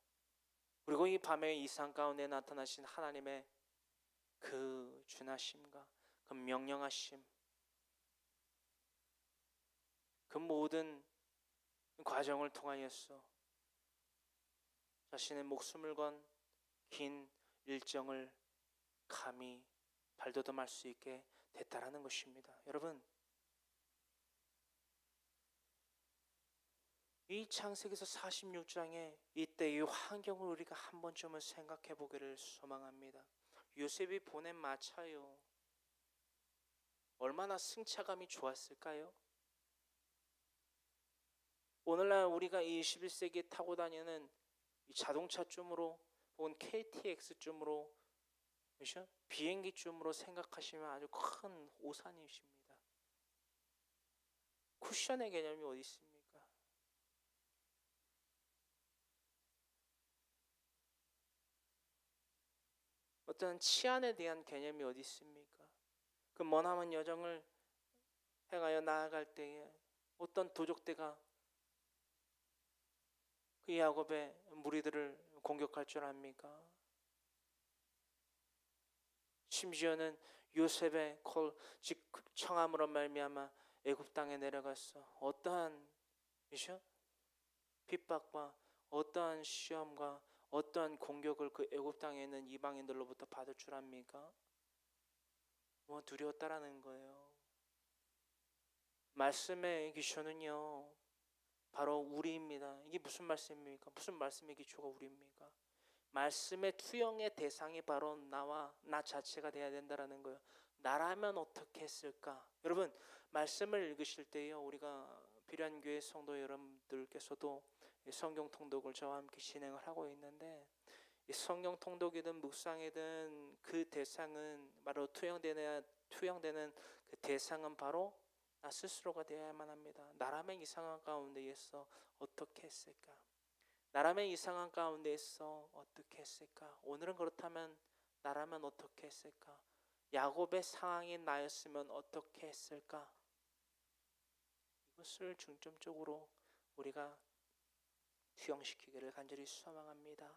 그리고 이 밤의 이상 가운데 나타나신 하나님의 그 준하심과 그 명령하심, 그 모든 과정을 통하여서 자신의 목숨을 건 긴 일정을 감히 발돋움할 수 있게 됐다라는 것입니다. 여러분, 이 창세기서 46장의 이때의 환경을 우리가 한 번쯤은 생각해 보기를 소망합니다. 요셉이 보낸 마차요, 얼마나 승차감이 좋았을까요? 오늘날 우리가 21세기에 타고 다니는 이 자동차쯤으로 혹은 KTX쯤으로, 그렇죠? 비행기쯤으로 생각하시면 아주 큰 오산이십니다. 쿠션의 개념이 어디 있습니까? 어떤 치안에 대한 개념이 어디 있습니까? 그 머나먼 여정을 행하여 나아갈 때에 어떤 도적대가 그 야곱의 무리들을 공격할 줄 압니까? 심지어는 요셉의 즉 청함으로 말미암아 애굽 땅에 내려가서 어떠한 핍박과 어떠한 시험과 어떠한 공격을 그 애굽 땅에 있는 이방인들로부터 받을 줄 압니까? 뭐 두려웠다라는 거예요. 말씀의 기초는요 바로 우리입니다. 이게 무슨 말씀입니까? 무슨 말씀의 기초가 우리입니까? 말씀의 투영의 대상이 바로 나 자체가 돼야 된다라는 거예요. 나라면 어떻게 했을까? 여러분 말씀을 읽으실 때요 우리가 비련교회 성도 여러분들께서도 성경 통독을 저와 함께 진행을 하고 있는데 이 성경 통독이든 묵상이든 그 대상은 바로 투영되는 그 대상은 바로 나 스스로가 되어야만 합니다. 나라면 이 상황 가운데에서 어떻게 했을까? 나라면 이 상황 가운데에서 어떻게 했을까? 오늘은 그렇다면 나라면 어떻게 했을까? 야곱의 상황이 나였으면 어떻게 했을까? 이것을 중점적으로 우리가 투영시키기를 간절히 소망합니다.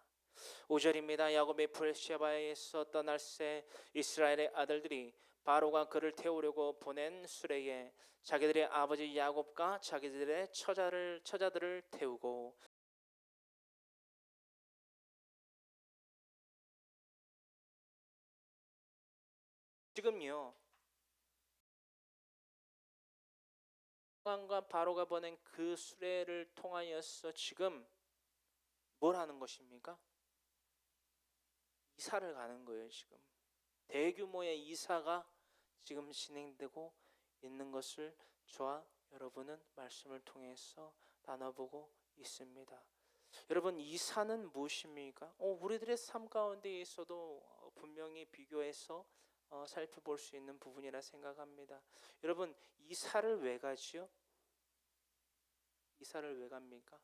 5절입니다. 야곱이 브엘시바에서 떠날 새 이스라엘의 아들들이 바로가 그를 태우려고 보낸 수레에 자기들의 아버지 야곱과 자기들의 처자들을 태우고 지금요 왕과 바로가 보낸 그 수레를 통하여서 지금 뭘 하는 것입니까? 이사를 가는 거예요. 지금 대규모의 이사가 지금 진행되고 있는 것을 저와 여러분은 말씀을 통해서 나눠보고 있습니다. 여러분 이사는 무엇입니까? 우리들의 삶 가운데 있어도 분명히 비교해서 살펴볼 수 있는 부분이라 생각합니다. 여러분 이사를 왜 가지요? 이사를 왜 갑니까?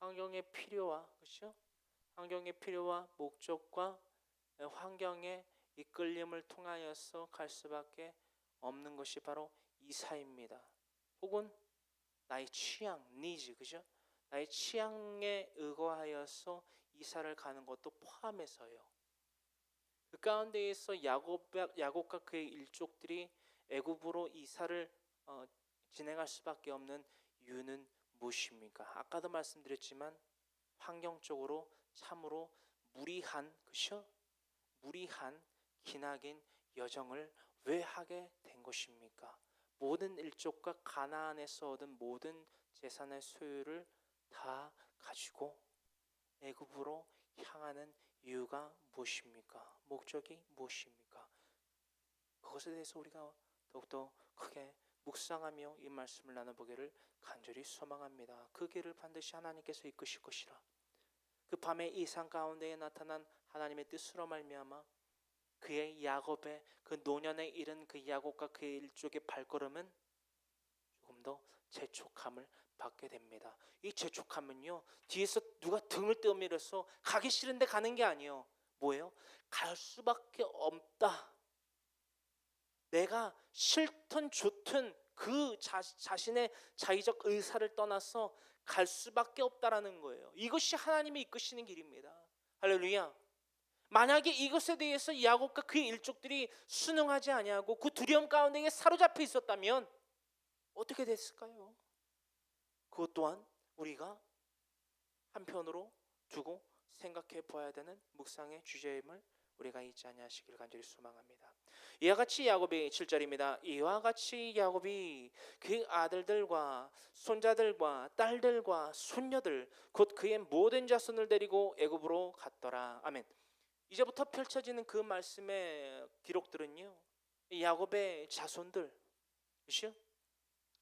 환경의 필요와 그렇죠? 환경의 필요와 목적과 환경의 이끌림을 통하여서 갈 수밖에 없는 것이 바로 이사입니다. 혹은 나의 취향, 니즈, 그죠? 나의 취향에 의거하여서 이사를 가는 것도 포함해서요. 그 가운데에서 야곱과 그의 일족들이 애굽으로 이사를 진행할 수밖에 없는 이유는 무엇입니까? 아까도 말씀드렸지만 환경적으로 참으로 무리한 그죠? 무리한 기나긴 여정을 왜 하게 된 것입니까? 모든 일족과 가나안에서 얻은 모든 재산의 소유를 다 가지고 애굽으로 향하는 이유가 무엇입니까? 목적이 무엇입니까? 그것에 대해서 우리가 더욱더 크게 묵상하며 이 말씀을 나눠보기를 간절히 소망합니다. 그 길을 반드시 하나님께서 이끄실 것이라. 그 밤의 이상 가운데에 나타난 하나님의 뜻으로 말미암아 그의 야곱의 그 노년에 이른 그 야곱과 그의 일족의 발걸음은 조금 더 재촉함을 받게 됩니다. 이 재촉함은요 뒤에서 누가 등을 떠밀어서 가기 싫은데 가는 게 아니에요. 뭐예요? 갈 수밖에 없다. 내가 싫든 좋든 그 자신의 자의적 의사를 떠나서 갈 수밖에 없다라는 거예요. 이것이 하나님이 이끄시는 길입니다. 할렐루야. 만약에 이것에 대해서 야곱과 그의 일족들이 순응하지 아니하고 그 두려움 가운데 사로잡혀 있었다면 어떻게 됐을까요? 그것 또한 우리가 한편으로 두고 생각해 보아야 되는 묵상의 주제임을 우리가 잊지 아니하시길 간절히 소망합니다. 이와 같이 야곱이 7절입니다. 이와 같이 야곱이 그 아들들과 손자들과 딸들과 손녀들 곧 그의 모든 자손을 데리고 애굽으로 갔더라. 아멘. 이제부터 펼쳐지는 그 말씀의 기록들은요 야곱의 자손들, 그렇죠?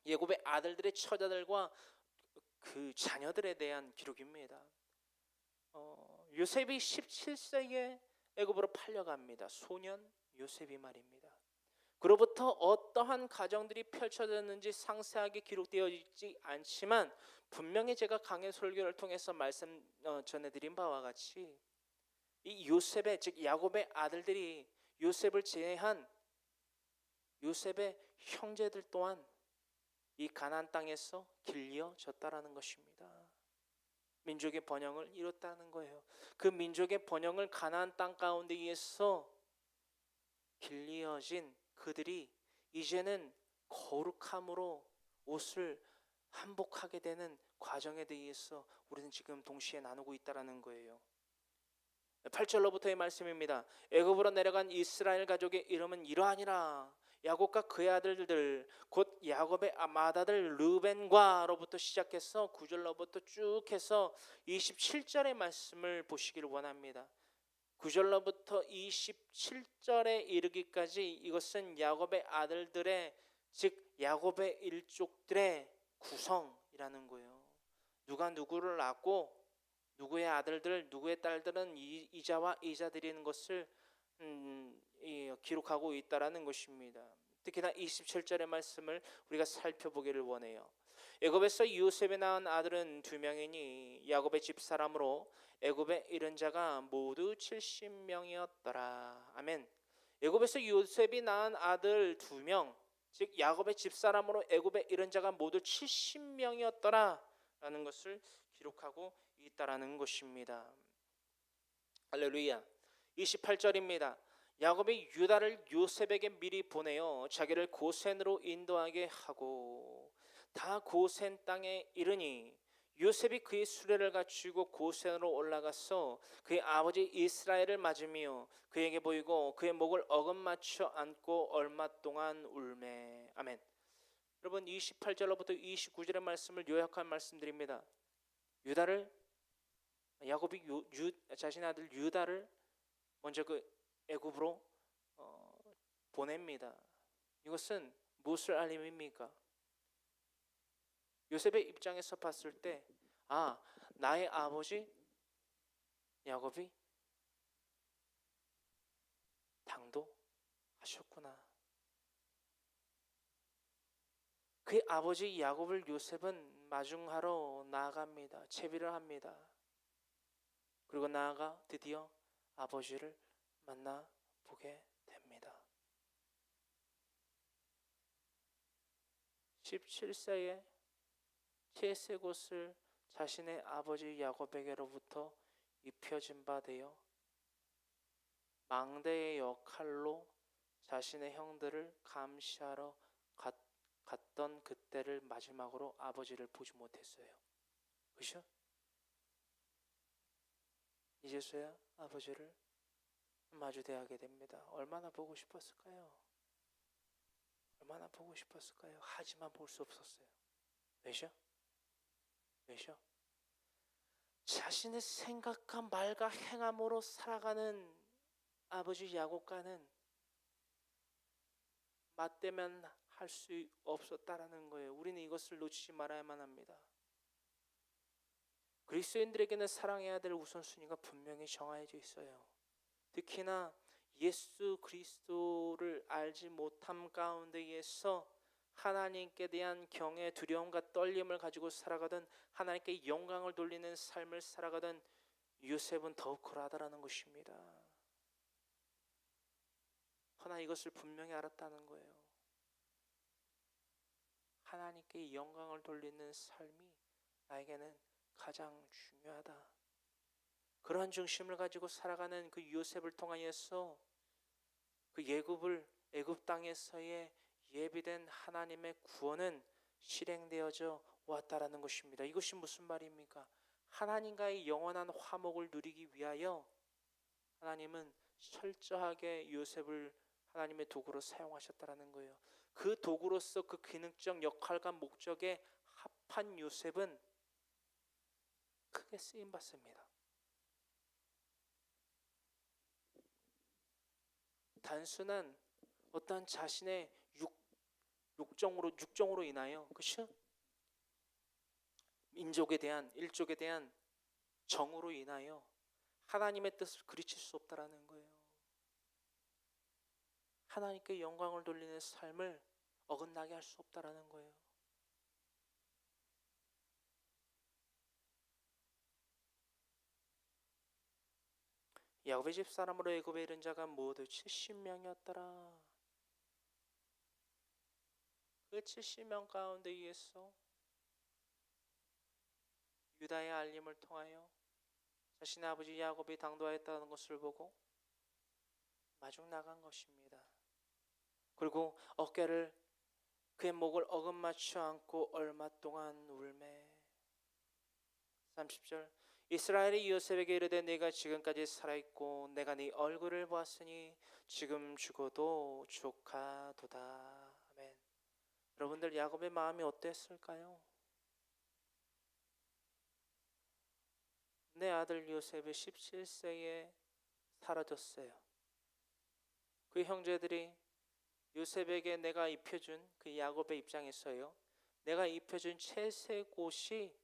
야곱의 아들들의 처자들과 그 자녀들에 대한 기록입니다. 요셉이 17세에 애굽으로 팔려갑니다. 소년 요셉이 말입니다. 그로부터 어떠한 가정들이 펼쳐졌는지 상세하게 기록되어 있지 않지만 분명히 제가 강해 설교를 통해서 말씀 전해드린 바와 같이 이 요셉의 즉 야곱의 아들들이 요셉을 제외한 요셉의 형제들 또한 이 가나안 땅에서 길려졌다라는 것입니다. 민족의 번영을 이뤘다는 거예요. 그 민족의 번영을 가나안 땅 가운데에서 길리어진 그들이 이제는 거룩함으로 옷을 한복하게 되는 과정에 대해서 우리는 지금 동시에 나누고 있다라는 거예요. 8절로부터의 말씀입니다. 애굽으로 내려간 이스라엘 가족의 이름은 이러하니라. 야곱과 그의 아들들 곧 야곱의 맏아들 르벤과로부터 시작해서 9절로부터 쭉 해서 27절의 말씀을 보시기를 원합니다. 9절로부터 27절에 이르기까지 이것은 야곱의 아들들의 즉 야곱의 일족들의 구성이라는 거예요. 누가 누구를 낳고 누구의 아들들 누구의 딸들은 이자와 이자 드리는 것을 기록하고 있다라는 것입니다. 특히나 27절의 말씀을 우리가 살펴보기를 원해요. 애굽에서 요셉에 낳은 아들은 2명이니 야곱의 집사람으로 애굽에 이른 자가 모두 70명이었더라. 아멘. 애굽에서 요셉이 낳은 아들 2명, 즉 야곱의 집사람으로 애굽에 이른 자가 모두 70명이었더라 라는 것을 기록하고 있다라는 것입니다. 할렐루야. 28절입니다. 야곱이 유다를 요셉에게 미리 보내어 자기를 고센으로 인도하게 하고 다 고센 땅에 이르니 요셉이 그의 수레를 갖추고 고센으로 올라가서 그의 아버지 이스라엘을 맞으며 그에게 보이고 그의 목을 어긋맞춰 안고 얼마 동안 울매. 아멘. 여러분 28절로부터 29절의 말씀을 요약한 말씀드립니다. 야곱이 자신의 아들 유다를 먼저 그 애굽으로 보냅니다. 이것은 무엇을 알림입니까? 요셉의 입장에서 봤을 때 나의 아버지 야곱이 당도하셨구나. 그의 아버지 야곱을 요셉은 마중하러 나아갑니다. 채비를 합니다. 그리고 나아가 드디어 아버지를 만나보게 됩니다. 17세에 채색 옷을 자신의 아버지 야곱에게로부터 입혀진 바 되어 망대의 역할로 자신의 형들을 감시하러 갔던 그때를 마지막으로 아버지를 보지 못했어요. 그죠? 이제서야 아버지를 마주대하게 됩니다. 얼마나 보고 싶었을까요? 얼마나 보고 싶었을까요? 하지만 볼 수 없었어요. 왜죠? 자신의 생각과 말과 행함으로 살아가는 아버지 야곱과는 맞대면 할 수 없었다라는 거예요. 우리는 이것을 놓치지 말아야만 합니다. 그리스도인들에게는 사랑해야 될 우선순위가 분명히 정해져 있어요. 특히나 예수 그리스도를 알지 못함 가운데에서 하나님께 대한 경외, 두려움과 떨림을 가지고 살아가던 하나님께 영광을 돌리는 삶을 살아가던 요셉은 더욱 그러하다라는 것입니다. 허나 이것을 분명히 알았다는 거예요. 하나님께 영광을 돌리는 삶이 나에게는 가장 중요하다. 그러한 중심을 가지고 살아가는 그 요셉을 통하여서 그 애굽 땅에서의 예비된 하나님의 구원은 실행되어져 왔다라는 것입니다. 이것이 무슨 말입니까? 하나님과의 영원한 화목을 누리기 위하여 하나님은 철저하게 요셉을 하나님의 도구로 사용하셨다라는 거예요. 그 도구로서 그 기능적 역할과 목적에 합한 요셉은 크게 쓰임 받습니다. 단순한 어떠한 자신의 육정으로 인하여 그렇죠? 민족에 대한 일족에 대한 정으로 인하여 하나님의 뜻을 그르칠 수 없다라는 거예요. 하나님께 영광을 돌리는 삶을 어긋나게 할 수 없다라는 거예요. 야곱의 집 사람으로 애굽에 이른 자가 모두 70명이었더라. 그 70명 가운데 의해서 유다의 알림을 통하여 자신의 아버지 야곱이 당도하였다는 것을 보고 마중 나간 것입니다. 그리고 어깨를 그의 목을 어긋맞춰 안고 얼마 동안 울매. 30절 이스라엘이 요셉에게 이르되 네가 지금까지 살아있고 내가 네 얼굴을 보았으니 지금 죽어도 족하도다. 아멘. 여러분들 야곱의 마음이 어땠을까요? 내 아들 요셉이 17세에 사라졌어요. 그 형제들이 요셉에게 내가 입혀준 그 야곱의 입장에서요, 내가 입혀준 채색옷이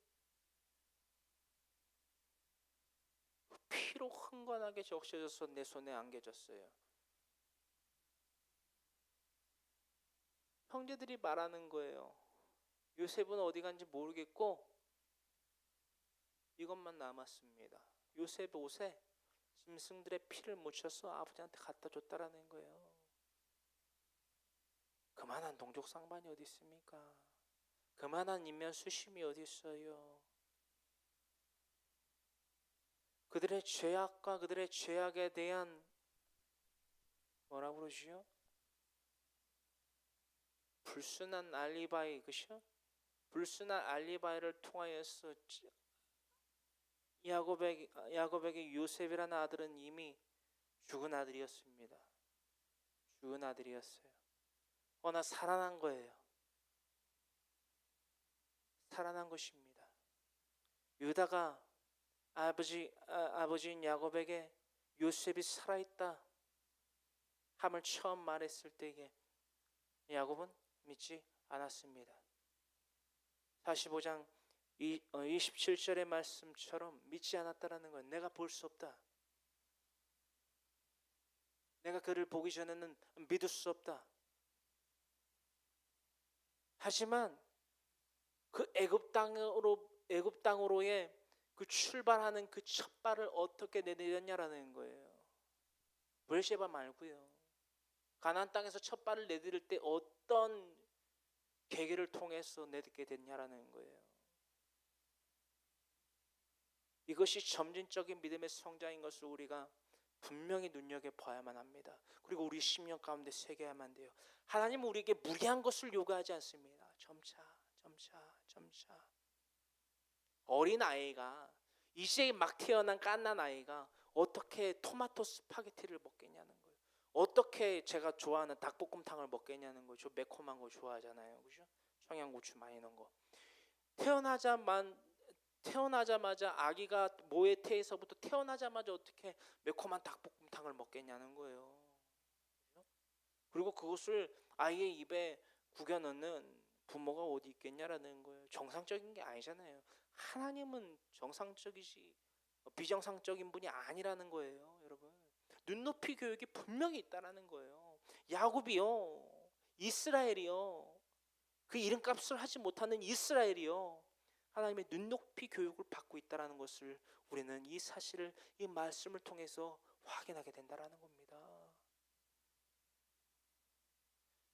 피로 흥건하게 적셔져서 내 손에 안겨졌어요. 형제들이 말하는 거예요. 요셉은 어디 간지 모르겠고 이것만 남았습니다. 요셉 옷에 짐승들의 피를 묻혀서 아버지한테 갖다 줬다라는 거예요. 그만한 동족 상반이 어디 있습니까? 그만한 인면 수심이 어디 있어요? 그들의 죄악과 그들의 죄악에 대한 뭐라고 그러지요? 불순한 알리바이, 그죠? 불순한 알리바이를 통하여서 야곱에게 요셉이라는 아들은 이미 죽은 아들이었습니다. 죽은 아들이었어요. 그러나 살아난 거예요. 살아난 것입니다. 유다가 아버지인 야곱에게 요셉이 살아있다 함을 처음 말했을 때에 야곱은 믿지 않았습니다. 45장 27절의 말씀처럼 믿지 않았다라는 건 내가 볼 수 없다. 내가 그를 보기 전에는 믿을 수 없다. 하지만 그 애굽 땅으로의 그 출발하는 그 첫 발을 어떻게 내디뎠냐라는 거예요. 브엘셰바 말고요. 가나안 땅에서 첫 발을 내디딜 때 어떤 계기를 통해서 내딛게 됐냐라는 거예요. 이것이 점진적인 믿음의 성장인 것을 우리가 분명히 눈여겨봐야만 합니다. 그리고 우리 심령 가운데 새겨야만 돼요. 하나님은 우리에게 무리한 것을 요구하지 않습니다. 점차. 어린 아이가, 이제 막 태어난 갓난 아이가 어떻게 토마토 스파게티를 먹겠냐는 거예요. 어떻게 제가 좋아하는 닭볶음탕을 먹겠냐는 거예요. 저 매콤한 거 좋아하잖아요, 그죠? 청양고추 많이 넣은 거. 태어나자마자 아기가 모의 태에서부터 태어나자마자 어떻게 매콤한 닭볶음탕을 먹겠냐는 거예요. 그리고 그것을 아이의 입에 구겨 넣는 부모가 어디 있겠냐라는 거예요. 정상적인 게 아니잖아요. 하나님은 정상적이지 비정상적인 분이 아니라는 거예요, 여러분. 눈높이 교육이 분명히 있다라는 거예요. 야곱이요, 이스라엘이요, 그 이름값을 하지 못하는 이스라엘이요, 하나님의 눈높이 교육을 받고 있다라는 것을 우리는 이 사실을, 이 말씀을 통해서 확인하게 된다라는 겁니다.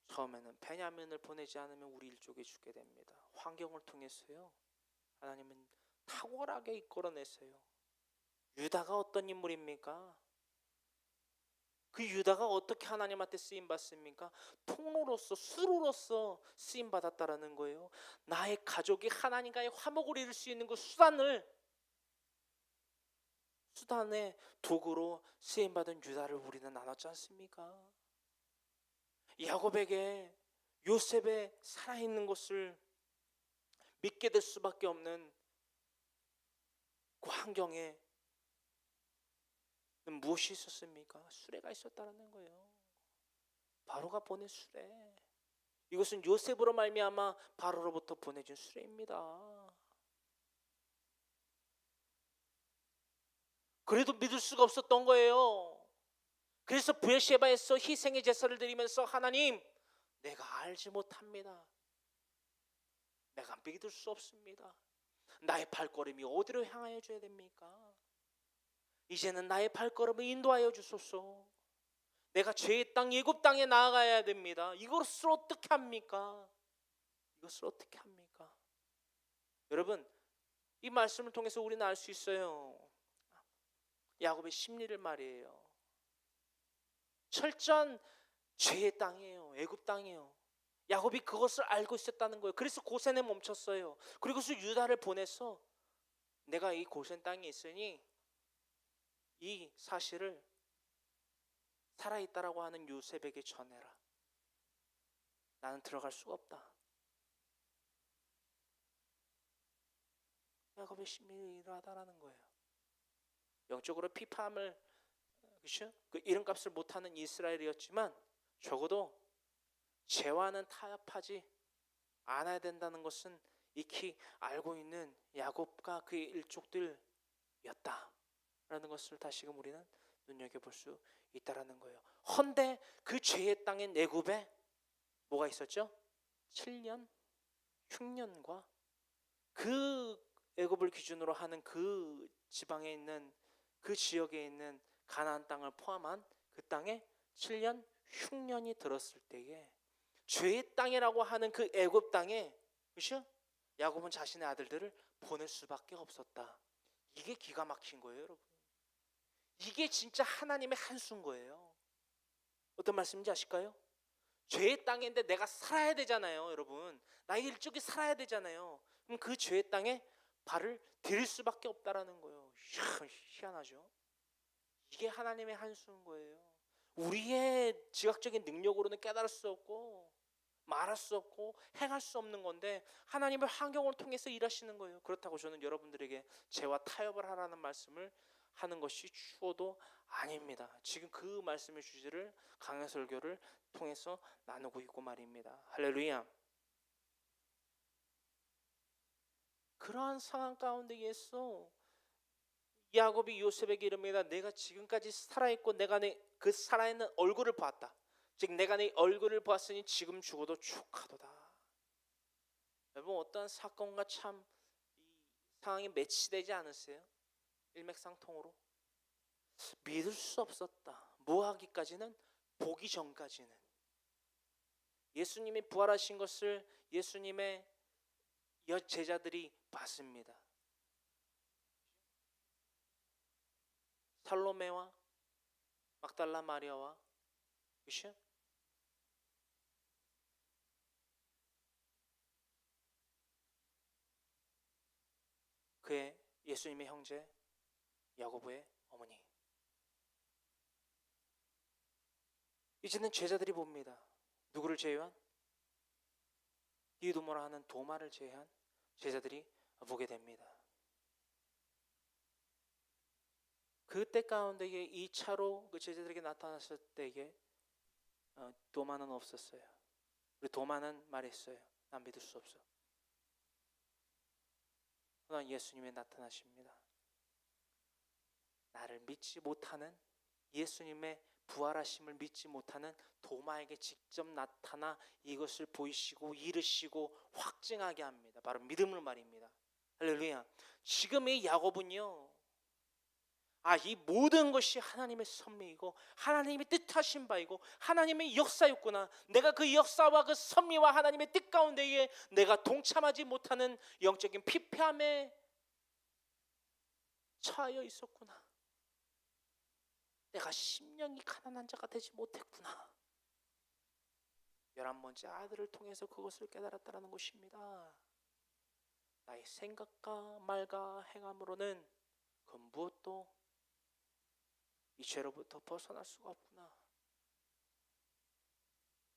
처음에는 베냐민을 보내지 않으면 우리 일족이 죽게 됩니다. 환경을 통해서요, 하나님은 탁월하게 이끌어냈어요. 유다가 어떤 인물입니까? 그 유다가 어떻게 하나님한테 쓰임받습니까? 통로로서, 수로로서 쓰임받았다라는 거예요. 나의 가족이 하나님과의 화목을 이룰 수 있는 그 수단의 도구로 쓰임받은 유다를 우리는 나눴지 않습니까? 야곱에게 요셉의 살아있는 것을 믿게 될 수밖에 없는 그 환경에 무엇이 있었습니까? 수레가 있었다는 거예요. 바로가 보낸 수레. 이것은 요셉으로 말미암아 바로로부터 보내준 수레입니다. 그래도 믿을 수가 없었던 거예요. 그래서 브에시바에서 희생의 제사를 드리면서 하나님, 내가 알지 못합니다. 내가 믿을 수 없습니다. 나의 발걸음이 어디로 향하여 줘야 됩니까? 이제는 나의 발걸음을 인도하여 주소서. 내가 죄의 땅 애굽 땅에 나아가야 됩니다. 이것을 어떻게 합니까? 이것을 어떻게 합니까? 여러분, 이 말씀을 통해서 우리는 알 수 있어요. 야곱의 심리를 말이에요. 철저한 죄의 땅이에요. 애굽 땅이에요. 야곱이 그것을 알고 있었다는 거예요. 그래서 고센에 멈췄어요. 그리고서 유다를 보내서 내가 이 고센 땅에 있으니 이 사실을 살아있다라고 하는 요셉에게 전해라. 나는 들어갈 수가 없다. 야곱의 심리를 이러하다라는 거예요. 영적으로 피파함을, 그렇죠? 그 이름값을 못하는 이스라엘이었지만 적어도 죄와는 타협하지 않아야 된다는 것은 익히 알고 있는 야곱과 그의 일족들이었다라는 것을 다시금 우리는 눈여겨볼 수 있다라는 거예요. 헌데 그 죄의 땅인 애굽에 뭐가 있었죠? 7년 흉년과 그 애굽을 기준으로 하는 그 지방에 있는 그 지역에 있는 가나안 땅을 포함한 그 땅에 7년 흉년이 들었을 때에 죄의 땅이라고 하는 그 애굽 땅에, 그렇죠? 야곱은 자신의 아들들을 보낼 수밖에 없었다. 이게 기가 막힌 거예요, 여러분. 이게 진짜 하나님의 한수인 거예요. 어떤 말씀인지 아실까요? 죄의 땅인데 내가 살아야 되잖아요, 여러분. 나의 일족이 살아야 되잖아요. 그럼 그 죄의 땅에 발을 들일 수밖에 없다라는 거예요. 희한하죠? 이게 하나님의 한수인 거예요. 우리의 지각적인 능력으로는 깨달을 수 없고 말할 수 없고 행할 수 없는 건데 하나님의 환경을 통해서 일하시는 거예요. 그렇다고 저는 여러분들에게 죄와 타협을 하라는 말씀을 하는 것이 추호도 아닙니다. 지금 그 말씀의 주제를 강해 설교를 통해서 나누고 있고 말입니다. 할렐루야. 그러한 상황 가운데에서 야곱이 요셉에게 이릅니다. 내가 지금까지 살아있고 내가 그 살아있는 얼굴을 보았다. 즉 내가 네 얼굴을 보았으니 지금 죽어도 족하도다. 여러분, 어떠한 사건과 참 이 상황이 매치되지 않으세요? 일맥상통으로 믿을 수 없었다. 뭐 하기까지는? 보기 전까지는. 예수님이 부활하신 것을 예수님의 제자들이 봤습니다. 살로메와 막달라 마리아와, 그렇죠? 그의 예수님의 형제 야고보의 어머니. 이제는 제자들이 봅니다. 누구를 제외한? 디두모라 하는 도마를 제외한 제자들이 보게 됩니다. 그때 가운데에 2차로 그 제자들에게 나타났을 때에 도마는 없었어요. 우리 도마는 말했어요. 난 믿을 수 없어. 그러나 예수님이 나타나십니다. 나를 믿지 못하는, 예수님의 부활하심을 믿지 못하는 도마에게 직접 나타나 이것을 보이시고 이르시고 확증하게 합니다. 바로 믿음을 말입니다. 할렐루야. 지금 이 야곱은요, 이 모든 것이 하나님의 섭리이고 하나님의 뜻하신 바이고 하나님의 역사였구나. 내가 그 역사와 그 섭리와 하나님의 뜻 가운데에 내가 동참하지 못하는 영적인 피폐함에 처하여 있었구나. 내가 10년이 가난한 자가 되지 못했구나. 11번째 아들을 통해서 그것을 깨달았다는 것입니다. 나의 생각과 말과 행함으로는 그 무엇도 이 죄로부터 벗어날 수가 없구나.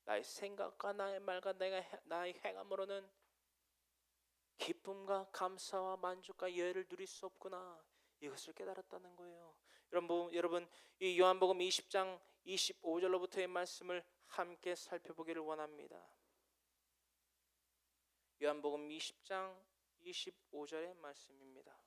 나의 생각과 나의 말과 나의 행함으로는 기쁨과 감사와 만족과 여유를 누릴 수 없구나. 이것을 깨달았다는 거예요. 여러분, 이 요한복음 20장 25절로부터의 말씀을 함께 살펴보기를 원합니다. 요한복음 20장 25절의 말씀입니다.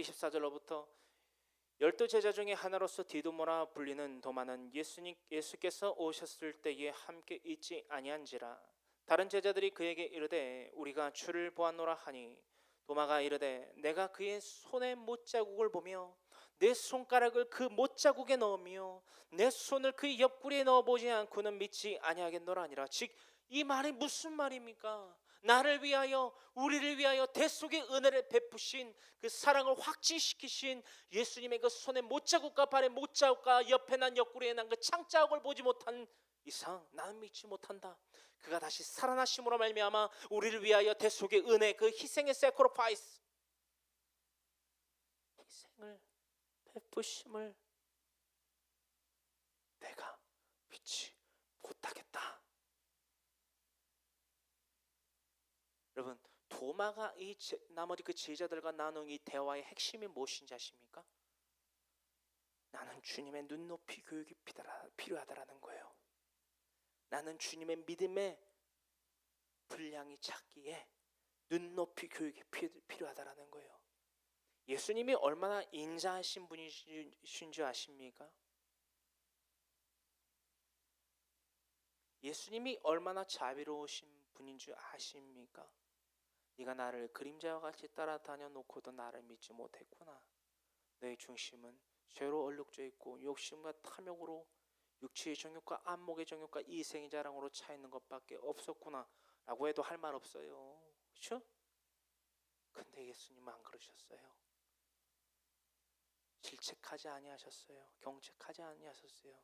24절로부터 12제자 중에 하나로서 디두모라 불리는 도마는 예수께서 오셨을 때에 함께 있지 아니한지라. 다른 제자들이 그에게 이르되 우리가 주를 보았노라 하니 도마가 이르되 내가 그의 손에 못자국을 보며 내 손가락을 그 못자국에 넣으며 내 손을 그 옆구리에 넣어보지 않고는 믿지 아니하겠노라 하니라. 즉 이 말이 무슨 말입니까? 나를 위하여 우리를 위하여 대속의 은혜를 베푸신 그 사랑을 확증시키신 예수님의 그 손에 못자국과 발에 못자국과 옆에 난 옆구리에 난 그 창자국을 보지 못한 이상 나는 믿지 못한다. 그가 다시 살아나심으로 말미암아 우리를 위하여 대속의 은혜 그 희생의 세크리파이스 희생을 베푸심을 내가 믿지 못하겠다. 여러분 도마가 이 나머지 그 제자들과 나눈 이 대화의 핵심이 무엇인지 아십니까? 나는 주님의 눈높이 교육이 필요하다라는 거예요. 나는 주님의 믿음의 분량이 작기에 눈높이 교육이 필요하다라는 거예요. 예수님이 얼마나 인자하신 분이신 줄 아십니까? 예수님이 얼마나 자비로우신 분인 줄 아십니까? 네가 나를 그림자와 같이 따라다녀 놓고도 나를 믿지 못했구나. 너의 중심은 죄로 얼룩져 있고 욕심과 탐욕으로 육체의 정욕과 안목의 정욕과 이생의 자랑으로 차 있는 것밖에 없었구나 라고 해도 할 말 없어요. 그렇죠? 근데 예수님은 안 그러셨어요. 질책하지 아니하셨어요. 경책하지 아니하셨어요.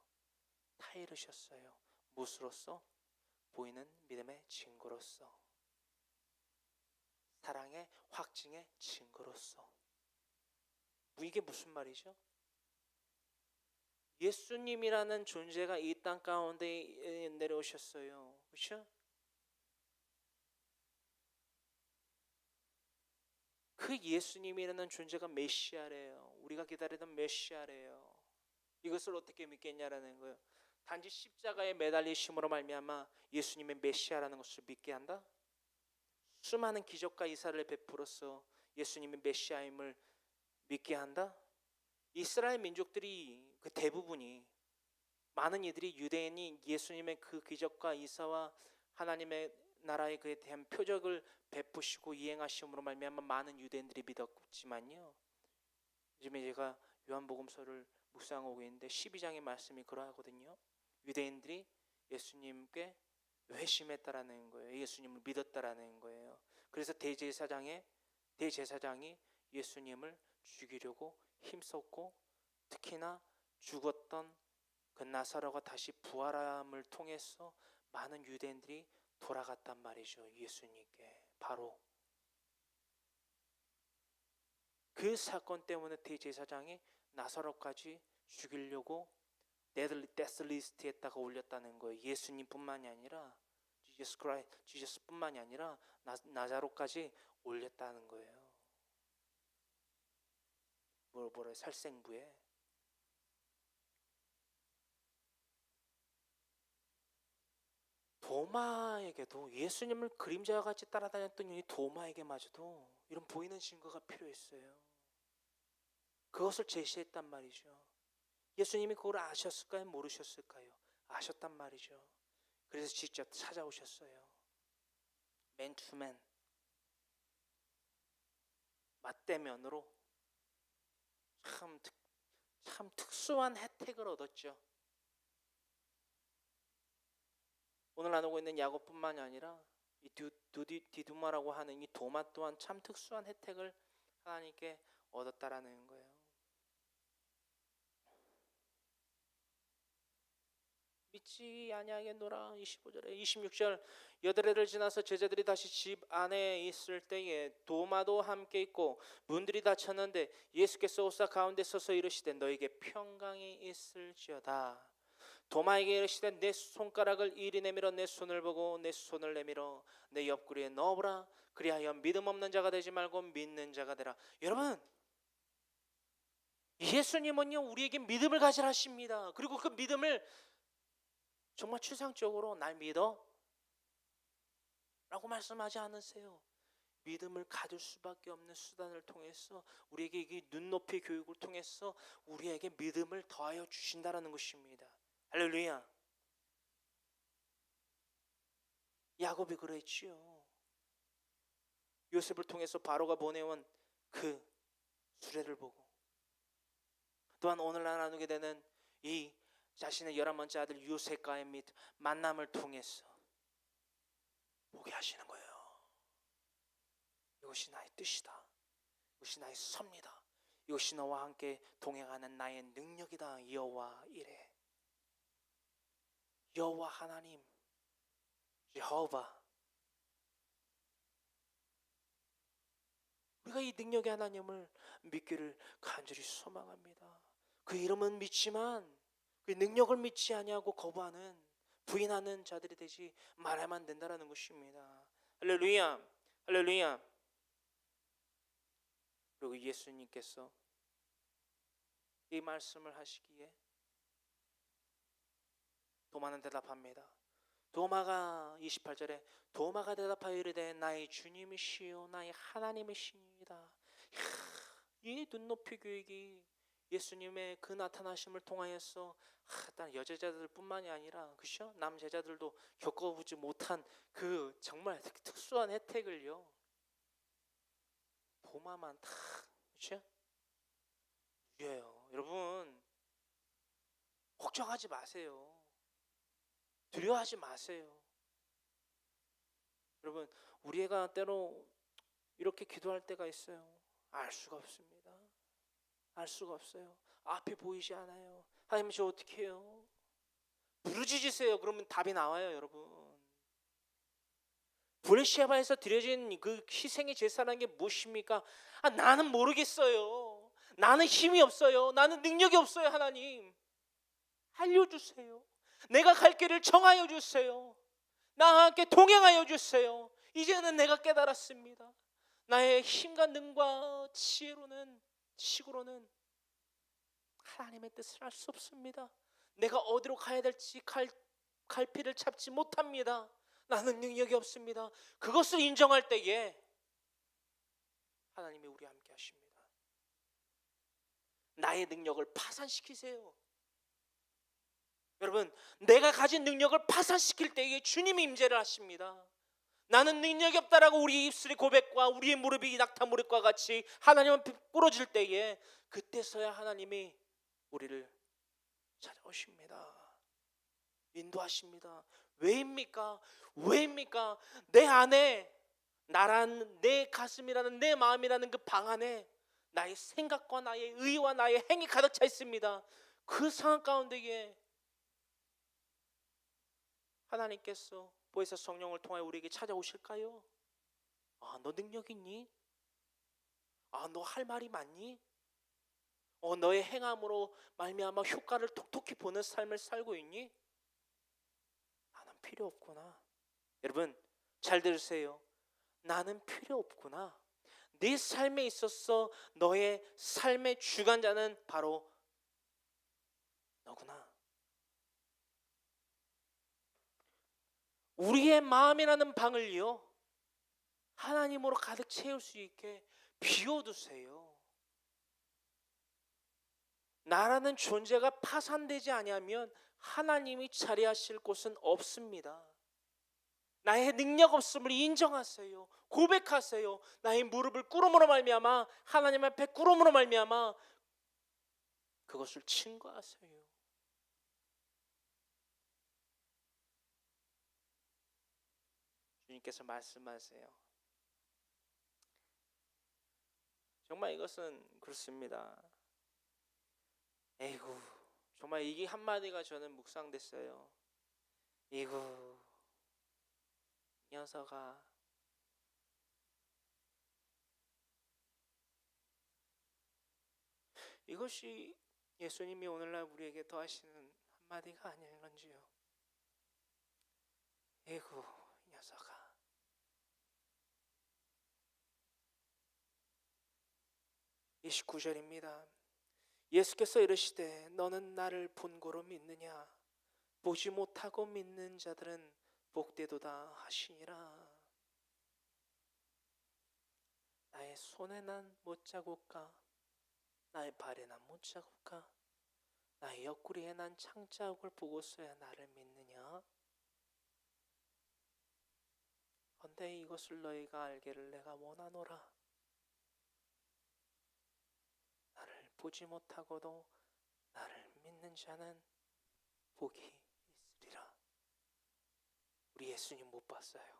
타이르셨어요. 무엇으로써? 보이는 믿음의 증거로서, 사랑의 확증의 증거로서. 이게 무슨 말이죠? 예수님이라는 존재가 이 땅 가운데 내려오셨어요. 그렇죠? 그 예수님이라는 존재가 메시아래요. 우리가 기다리던 메시아래요. 이것을 어떻게 믿겠냐라는 거예요. 단지 십자가에 매달리심으로 말미암아 예수님의 메시아라는 것을 믿게 한다? 수많은 기적과 이사를 베풀어서 예수님의 메시아임을 믿게 한다? 이스라엘 민족들이 그 대부분이 많은 이들이 유대인이 예수님의 그 기적과 이사와 하나님의 나라에 그에 대한 표적을 베푸시고 이행하심으로 말미암아 많은 유대인들이 믿었지만요. 요즘에 제가 요한복음서를 묵상하고 있는데 12장의 말씀이 그러하거든요. 유대인들이 예수님께 회심했다라는 거예요. 예수님을 믿었다라는 거예요. 그래서 대제사장이 예수님을 죽이려고 힘썼고 특히나 죽었던 그 나사로가 다시 부활함을 통해서 많은 유대인들이 돌아갔단 말이죠. 예수님께. 바로 그 사건 때문에 대제사장이 나사로까지 죽이려고 데스 리스트에다가 올렸다는 거예요. 예수님뿐만이 아니라 지저스뿐만이 아니라 나사로까지 올렸다는 거예요. 뭐래 살생부에. 도마에게도 예수님을 그림자와 같이 따라다녔던 이 도마에게마저도 이런 보이는 증거가 필요했어요. 그것을 제시했단 말이죠. 예수님이 그걸 아셨을까요? 모르셨을까요? 아셨단 말이죠. 그래서 직접 찾아오셨어요. 맨투맨 맞대면으로 참 특수한 혜택을 얻었죠. 오늘 나누고 있는 야곱뿐만이 아니라 이 디두마라고 하는 이 도마 또한 참 특수한 혜택을 하나님께 얻었다라는 거예요. 믿지 아니하겠노라. 25절에 26절 여드레를 지나서 제자들이 다시 집 안에 있을 때에 도마도 함께 있고 문들이 닫혔는데 예수께서 오사 가운데 서서 이르시되 너에게 평강이 있을지어다. 도마에게 이르시되 내 손가락을 이리 내밀어 내 손을 보고 내 손을 내밀어 내 옆구리에 넣어보라. 그리하여 믿음 없는 자가 되지 말고 믿는 자가 되라. 여러분 예수님은요 우리에게 믿음을 가지라 하십니다. 그리고 그 믿음을 정말 추상적으로 날 믿어? 라고 말씀하지 않으세요. 믿음을 가질 수밖에 없는 수단을 통해서 우리에게 이 눈높이 교육을 통해서 우리에게 믿음을 더하여 주신다라는 것입니다. 할렐루야. 야곱이 그랬지요. 요셉을 통해서 바로가 보내온 그 수레를 보고, 또한 오늘날 나누게 되는 이 자신의 11번째 아들 요셉과의 만남을 통해서 보게 하시는 거예요. 이것이 나의 뜻이다. 이것이 나의 섭니다. 이것이 너와 함께 동행하는 나의 능력이다. 여호와 이래. 여호와 하나님, 여호와. 우리가 이 능력의 하나님을 믿기를 간절히 소망합니다. 그 이름은 믿지만 그 능력을 믿지 아니하고 거부하는, 부인하는 자들이 되지 말아야만 된다라는 것입니다. 할렐루야. 할렐루야. 그리고 예수님께서 이 말씀을 하시기에 도마는 대답합니다. 도마가 28절에 도마가 대답하여 이르되 나의 주님이시요 나의 하나님이시니이다. 이 눈높이 교육이 예수님의 그 나타나심을 통하여서 단 여제자들뿐만이 아니라 그죠? 남제자들도 겪어보지 못한 그 정말 특수한 혜택을요, 도마만 다 그죠? 누려요. 여러분 걱정하지 마세요. 두려워하지 마세요. 여러분 우리가 때로 이렇게 기도할 때가 있어요. 알 수가 없습니다. 알 수가 없어요. 앞이 보이지 않아요. 하나님 저 어떻게 해요? 부르짖으세요. 그러면 답이 나와요. 여러분 브레시아바에서 드려진 그 희생의 제사라는 게 무엇입니까? 나는 모르겠어요. 나는 힘이 없어요. 나는 능력이 없어요. 하나님 알려주세요. 내가 갈 길을 정하여 주세요. 나와 함께 동행하여 주세요. 이제는 내가 깨달았습니다. 나의 힘과 능과 지혜로는, 식으로는 하나님의 뜻을 알 수 없습니다. 내가 어디로 가야 될지 갈피를 잡지 못합니다. 나는 능력이 없습니다. 그것을 인정할 때에 하나님이 우리와 함께 하십니다. 나의 능력을 파산시키세요. 여러분 내가 가진 능력을 파산시킬 때에 주님이 임재를 하십니다. 나는 능력이 없다라고 우리 입술의 고백과 우리의 무릎이 낙타 무릎과 같이 하나님 앞에 꿇어질 때에 그때서야 하나님이 우리를 찾아오십니다. 인도하십니다. 왜입니까? 왜입니까? 내 안에 나란 내 가슴이라는 내 마음이라는 그 방 안에 나의 생각과 나의 의와 나의 행이 가득 차 있습니다. 그 상황 가운데에 하나님께서 보혜사 성령을 통하여 우리에게 찾아오실까요? 너 능력 있니? 너 할 말이 많니? 너의 행함으로 말미암아 효과를 톡톡히 보는 삶을 살고 있니? 나는 필요 없구나. 여러분 잘 들으세요. 나는 필요 없구나. 네 삶에 있어서 너의 삶의 주관자는 바로 너구나. 우리의 마음이라는 방을요 하나님으로 가득 채울 수 있게 비워두세요. 나라는 존재가 파산되지 아니하면 하나님이 자리하실 곳은 없습니다. 나의 능력 없음을 인정하세요. 고백하세요. 나의 무릎을 꿇음으로 말미암아 하나님 앞에 꿇음으로 말미암아 그것을 증거하세요. 주님께서 말씀하세요. 정말 이것은 그렇습니다. 에이구 정말 이게 한마디가 저는 묵상됐어요. 에이구 녀석아 이것이 예수님이 오늘날 우리에게 더하시는 한마디가 아닐런지요. 에이구 녀석아 29절입니다. 예수께서 이르시되 너는 나를 본고로 믿느냐? 보지 못하고 믿는 자들은 복되도다 하시니라. 나의 손에 난 못자국과 나의 발에 난 못자국과 나의 옆구리에 난 창자국을 보고서야 나를 믿느냐? 헌데 이것을 너희가 알기를 내가 원하노라. 나를 보지 못하고도 나를 믿는 자는 복이 있으리라. 우리 예수님 못 봤어요.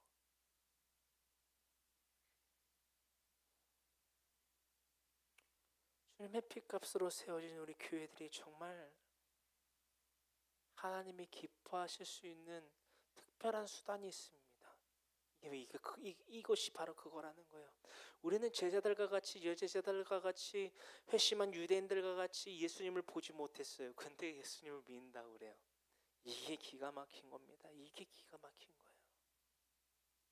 주님의 피값으로 세워진 우리 교회들이 정말 하나님이 기뻐하실 수 있는 특별한 수단이 있습니다. 이것이 바로 그거라는 거예요. 우리는 제자들과 같이 여제자들과 같이 회심한 유대인들과 같이 예수님을 보지 못했어요. 근데 예수님을 믿는다고 그래요. 이게 기가 막힌 겁니다. 이게 기가 막힌 거예요.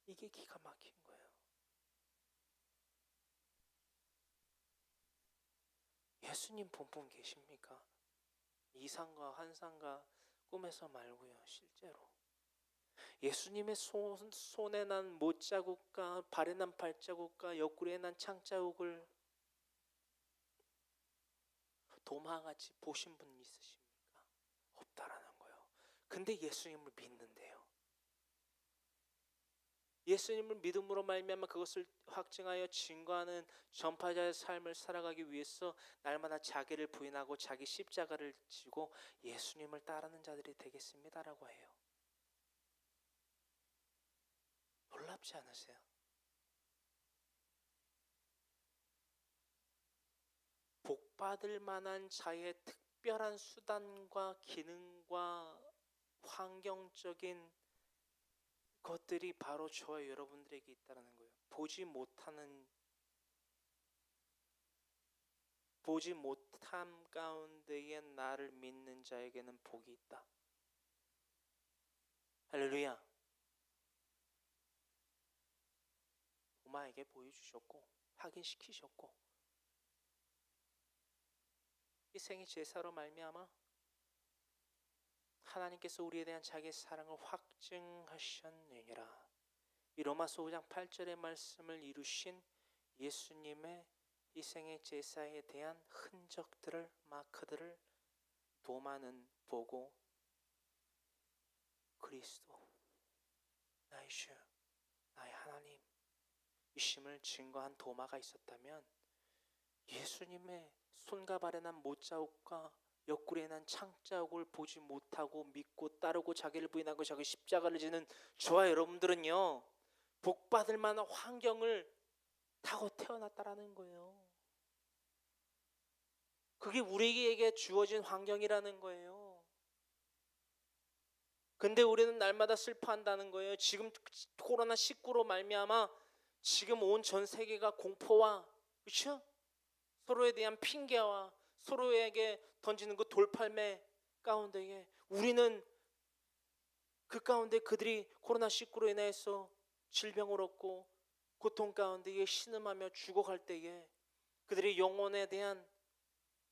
이게 기가 막힌 거예요. 예수님 본 분 계십니까? 이상과 환상과 꿈에서 말고요. 실제로 예수님의 손에 난 못자국과 발에 난 발자국과 옆구리에 난 창자국을 도마같이 보신 분 있으십니까? 없다라는 거예요. 근데 예수님을 믿는데요. 예수님을 믿음으로 말미암아 그것을 확증하여 증거하는 전파자의 삶을 살아가기 위해서 날마다 자기를 부인하고 자기 십자가를 지고 예수님을 따르는 자들이 되겠습니다라고 해요. 놀랍지 않으세요? 복받을 만한 자의 특별한 수단과 기능과 환경적인 것들이 바로 저와 여러분들에게 있다는 거예요. 보지 못함 가운데에 나를 믿는 자에게는 복이 있다. 할렐루야. 도마에게 보여주셨고 확인시키셨고 희생의 제사로 말미암아 하나님께서 우리에 대한 자기의 사랑을 확증하셨느니라. 이 로마서 5장 8절의 말씀을 이루신 예수님의 희생의 제사에 대한 흔적들을 마크들을 도마는 보고 그리스도 나의 주 나의 하나님 이심을 증거한 도마가 있었다면 예수님의 손과 발에 난 못자국과 옆구리에 난 창자국을 보지 못하고 믿고 따르고 자기를 부인하고 자기 십자가를 지는 저와 여러분들은요 복받을 만한 환경을 타고 태어났다라는 거예요. 그게 우리에게 주어진 환경이라는 거예요. 근데 우리는 날마다 슬퍼한다는 거예요. 지금 코로나19로 말미암아 지금 온 전 세계가 공포와 그렇죠? 서로에 대한 핑계와 서로에게 던지는 그 돌팔매 가운데에 우리는 그 가운데 그들이 코로나19로 인해서 질병을 얻고 고통 가운데에 신음하며 죽어갈 때에 그들의 영혼에 대한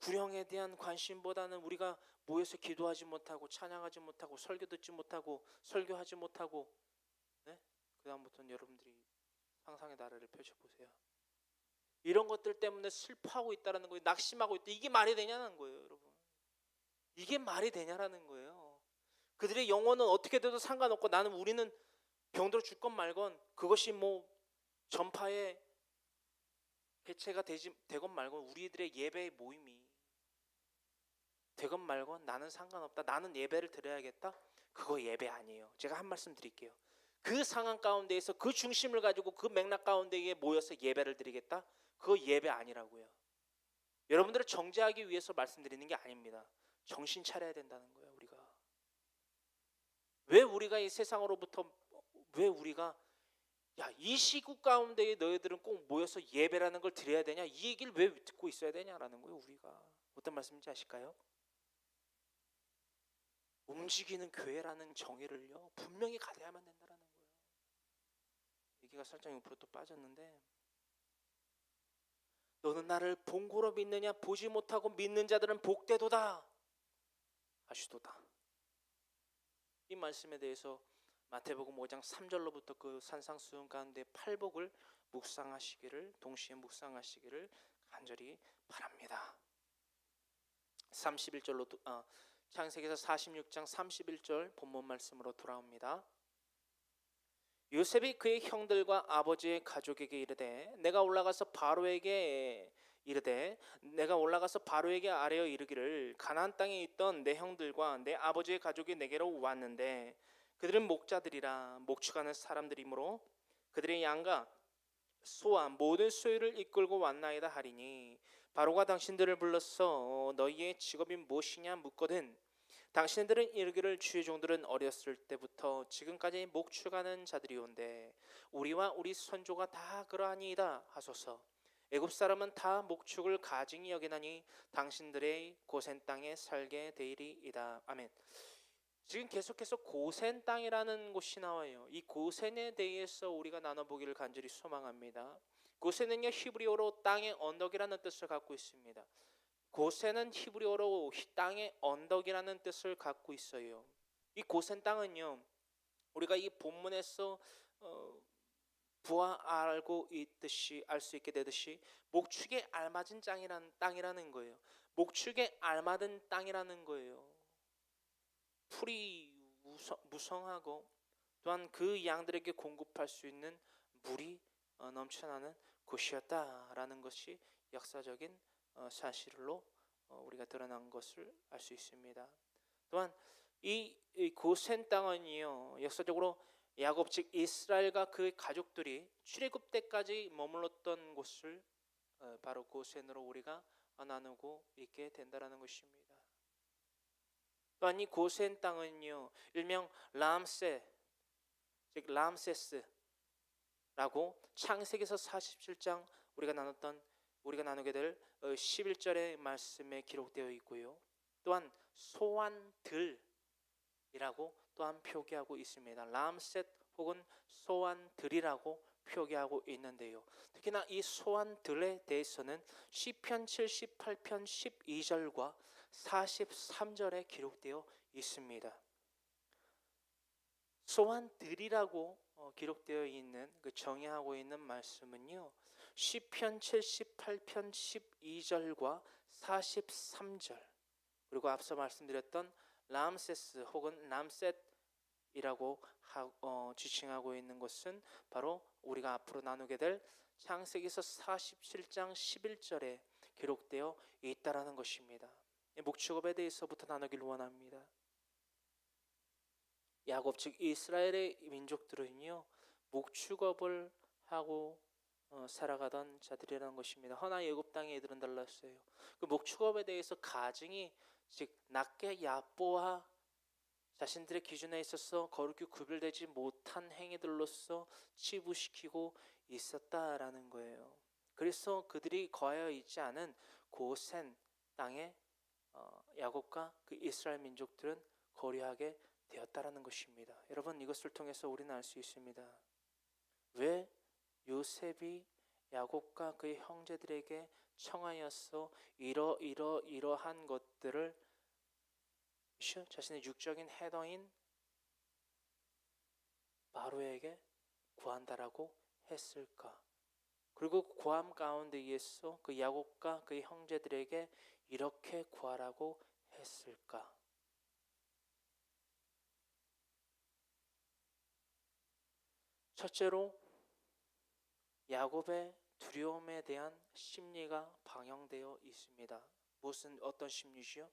구령에 대한 관심보다는 우리가 모여서 기도하지 못하고 찬양하지 못하고 설교 듣지 못하고 설교하지 못하고 네? 그 다음부터는 여러분들이 상상의 나라를 펼쳐보세요. 이런 것들 때문에 슬퍼하고 있다는 거예요. 낙심하고 있다. 이게 말이 되냐는 거예요, 여러분. 이게 말이 되냐라는 거예요. 그들의 영혼은 어떻게 돼도 상관없고 우리는 병들어 죽건 말건 그것이 뭐 전파의 개체가 되건 말건 우리들의 예배의 모임이 되건 말건 나는 상관없다. 나는 예배를 드려야겠다. 그거 예배 아니에요. 제가 한 말씀 드릴게요. 그 상황 가운데에서 그 중심을 가지고 그 맥락 가운데에 모여서 예배를 드리겠다. 그거 예배 아니라고요. 여러분들을 정죄하기 위해서 말씀드리는 게 아닙니다. 정신 차려야 된다는 거예요. 왜 우리가 이 세상으로부터 왜 우리가 이 시국 가운데에 너희들은 꼭 모여서 예배라는 걸 드려야 되냐? 이 얘기를 왜 듣고 있어야 되냐라는 거예요. 우리가 어떤 말씀인지 아실까요? 움직이는 교회라는 정의를요 분명히 가져야만 된다는 거예요. 얘기가 살짝 옆으로 또 빠졌는데 너는 나를 본고로 믿느냐? 보지 못하고 믿는 자들은 복되도다 하시도다. 이 말씀에 대해서 마태복음 5장 3절로부터 그 산상수훈 가운데 팔복을 동시에 묵상하시기를 간절히 바랍니다. 31절로 창세기에서 46장 31절 본문 말씀으로 돌아옵니다. 요셉이 그의 형들과 아버지의 가족에게 이르되 내가 올라가서 바로에게 아뢰어 이르기를 가나안 땅에 있던 내 형들과 내 아버지의 가족이 내게로 왔는데 그들은 목자들이라 목축하는 사람들이므로 그들의 양과 소와 모든 소유를 이끌고 왔나이다 하리니 바로가 당신들을 불러서 너희의 직업이 무엇이냐 묻거든 당신들은 이르기를 주의 종들은 어렸을 때부터 지금까지 목축하는 자들이온데 우리와 우리 선조가 다 그러하니이다 하소서. 애굽 사람은 다 목축을 가증히 여기나니 당신들의 고센 땅에 살게 되리이다. 아멘. 지금 계속해서 고센 땅이라는 곳이 나와요. 이 고센에 대해서 우리가 나눠보기를 간절히 소망합니다. 고센은요 히브리어로 땅의 언덕이라는 뜻을 갖고 있습니다. 고센은 히브리어로 땅의 언덕이라는 뜻을 갖고 있어요. 이 고센 땅은요 우리가 이 본문에서 알고 있듯이 알 수 있게 되듯이 목축에 알맞은 땅이라는 거예요. 목축에 알맞은 땅이라는 거예요. 풀이 무성하고 또한 그 양들에게 공급할 수 있는 물이 넘쳐나는 곳이었다라는 것이 역사적인 사실로 우리가 드러난 것을 알 수 있습니다. 또한 이 고센 땅은요 역사적으로 야곱 즉 이스라엘과 그 가족들이 출애굽 때까지 머물렀던 곳을 바로 고센으로 우리가 나누고 있게 된다라는 것입니다. 또한 이 고센 땅은요 일명 람세스라고 창세기에서 47장 우리가 나누게 될 11절의 말씀에 기록되어 있고요. 또한 소환들이라고 또한 표기하고 있습니다. 람셋 혹은 소환들이라고 표기하고 있는데요. 특히나 이 소환들에 대해서는 시편 78편 12절과 43절에 기록되어 있습니다. 소환들이라고 기록되어 있는 그 정의하고 있는 말씀은요. 시편 78편 12절과 43절 그리고 앞서 말씀드렸던 람세스 혹은 람셋이라고 지칭하고 있는 것은 바로 우리가 앞으로 나누게 될 창세기서 47장 11절에 기록되어 있다라는 것입니다. 목축업에 대해서부터 나누기를 원합니다. 야곱 즉 이스라엘의 민족들은요 목축업을 하고 살아가던 자들이라는 것입니다. 허나 애굽 땅의 애들은 달랐어요. 그 목축업에 대해서 가증히 즉 낮게 얕보아 자신들의 기준에 있어서 거룩히 구별되지 못한 행위들로서 치부시키고 있었다라는 거예요. 그래서 그들이 거하여 있지 않은 고센 땅에 야곱과 그 이스라엘 민족들은 거류하게 되었다라는 것입니다. 여러분 이것을 통해서 우리는 알 수 있습니다. 왜 요셉이 야곱과 그의 형제들에게 청하여서 이러한 것들을 자신의 육적인 해당인 바로에게 구한다라고 했을까? 그리고 구함 가운데에서 그 야곱과 그의 형제들에게 이렇게 구하라고 했을까? 첫째로 야곱의 두려움에 대한 심리가 방영되어 있습니다. 어떤 심리지요?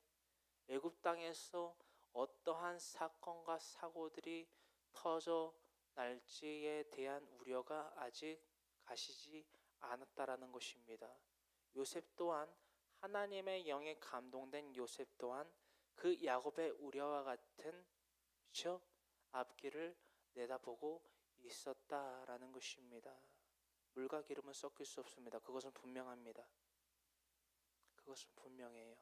애굽 땅에서 어떠한 사건과 사고들이 터져 날지에 대한 우려가 아직 가시지 않았다라는 것입니다. 요셉 또한 하나님의 영에 감동된 요셉 또한 그 야곱의 우려와 같은 앞길을 내다보고 있었다라는 것입니다. 물과 기름은 섞일 수 없습니다. 그것은 분명합니다. 그것은 분명해요.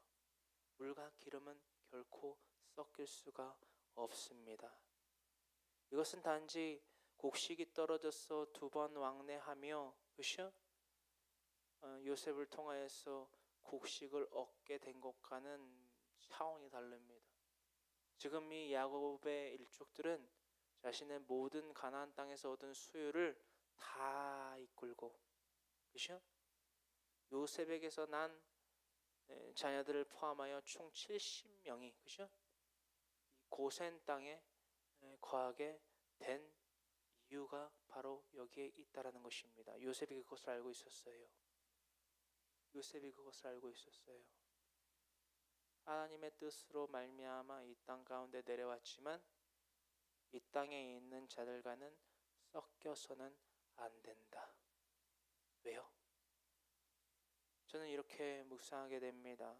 물과 기름은 결코 섞일 수가 없습니다. 이것은 단지 곡식이 떨어져서 2번 왕래하며 그렇죠? 요셉을 통하여서 곡식을 얻게 된 것과는 차원이 다릅니다. 지금 이 야곱의 일족들은 자신의 모든 가나안 땅에서 얻은 수유를 다 이끌고, 그죠? 요셉에게서 난 자녀들을 포함하여 총 70명이, 그죠? 고센 땅에 거하게 된 이유가 바로 여기에 있다라는 것입니다. 요셉이 그것을 알고 있었어요. 요셉이 그것을 알고 있었어요. 하나님의 뜻으로 말미암아 이 땅 가운데 내려왔지만 이 땅에 있는 자들과는 섞여서는 안 된다. 왜요? 저는 이렇게 묵상하게 됩니다.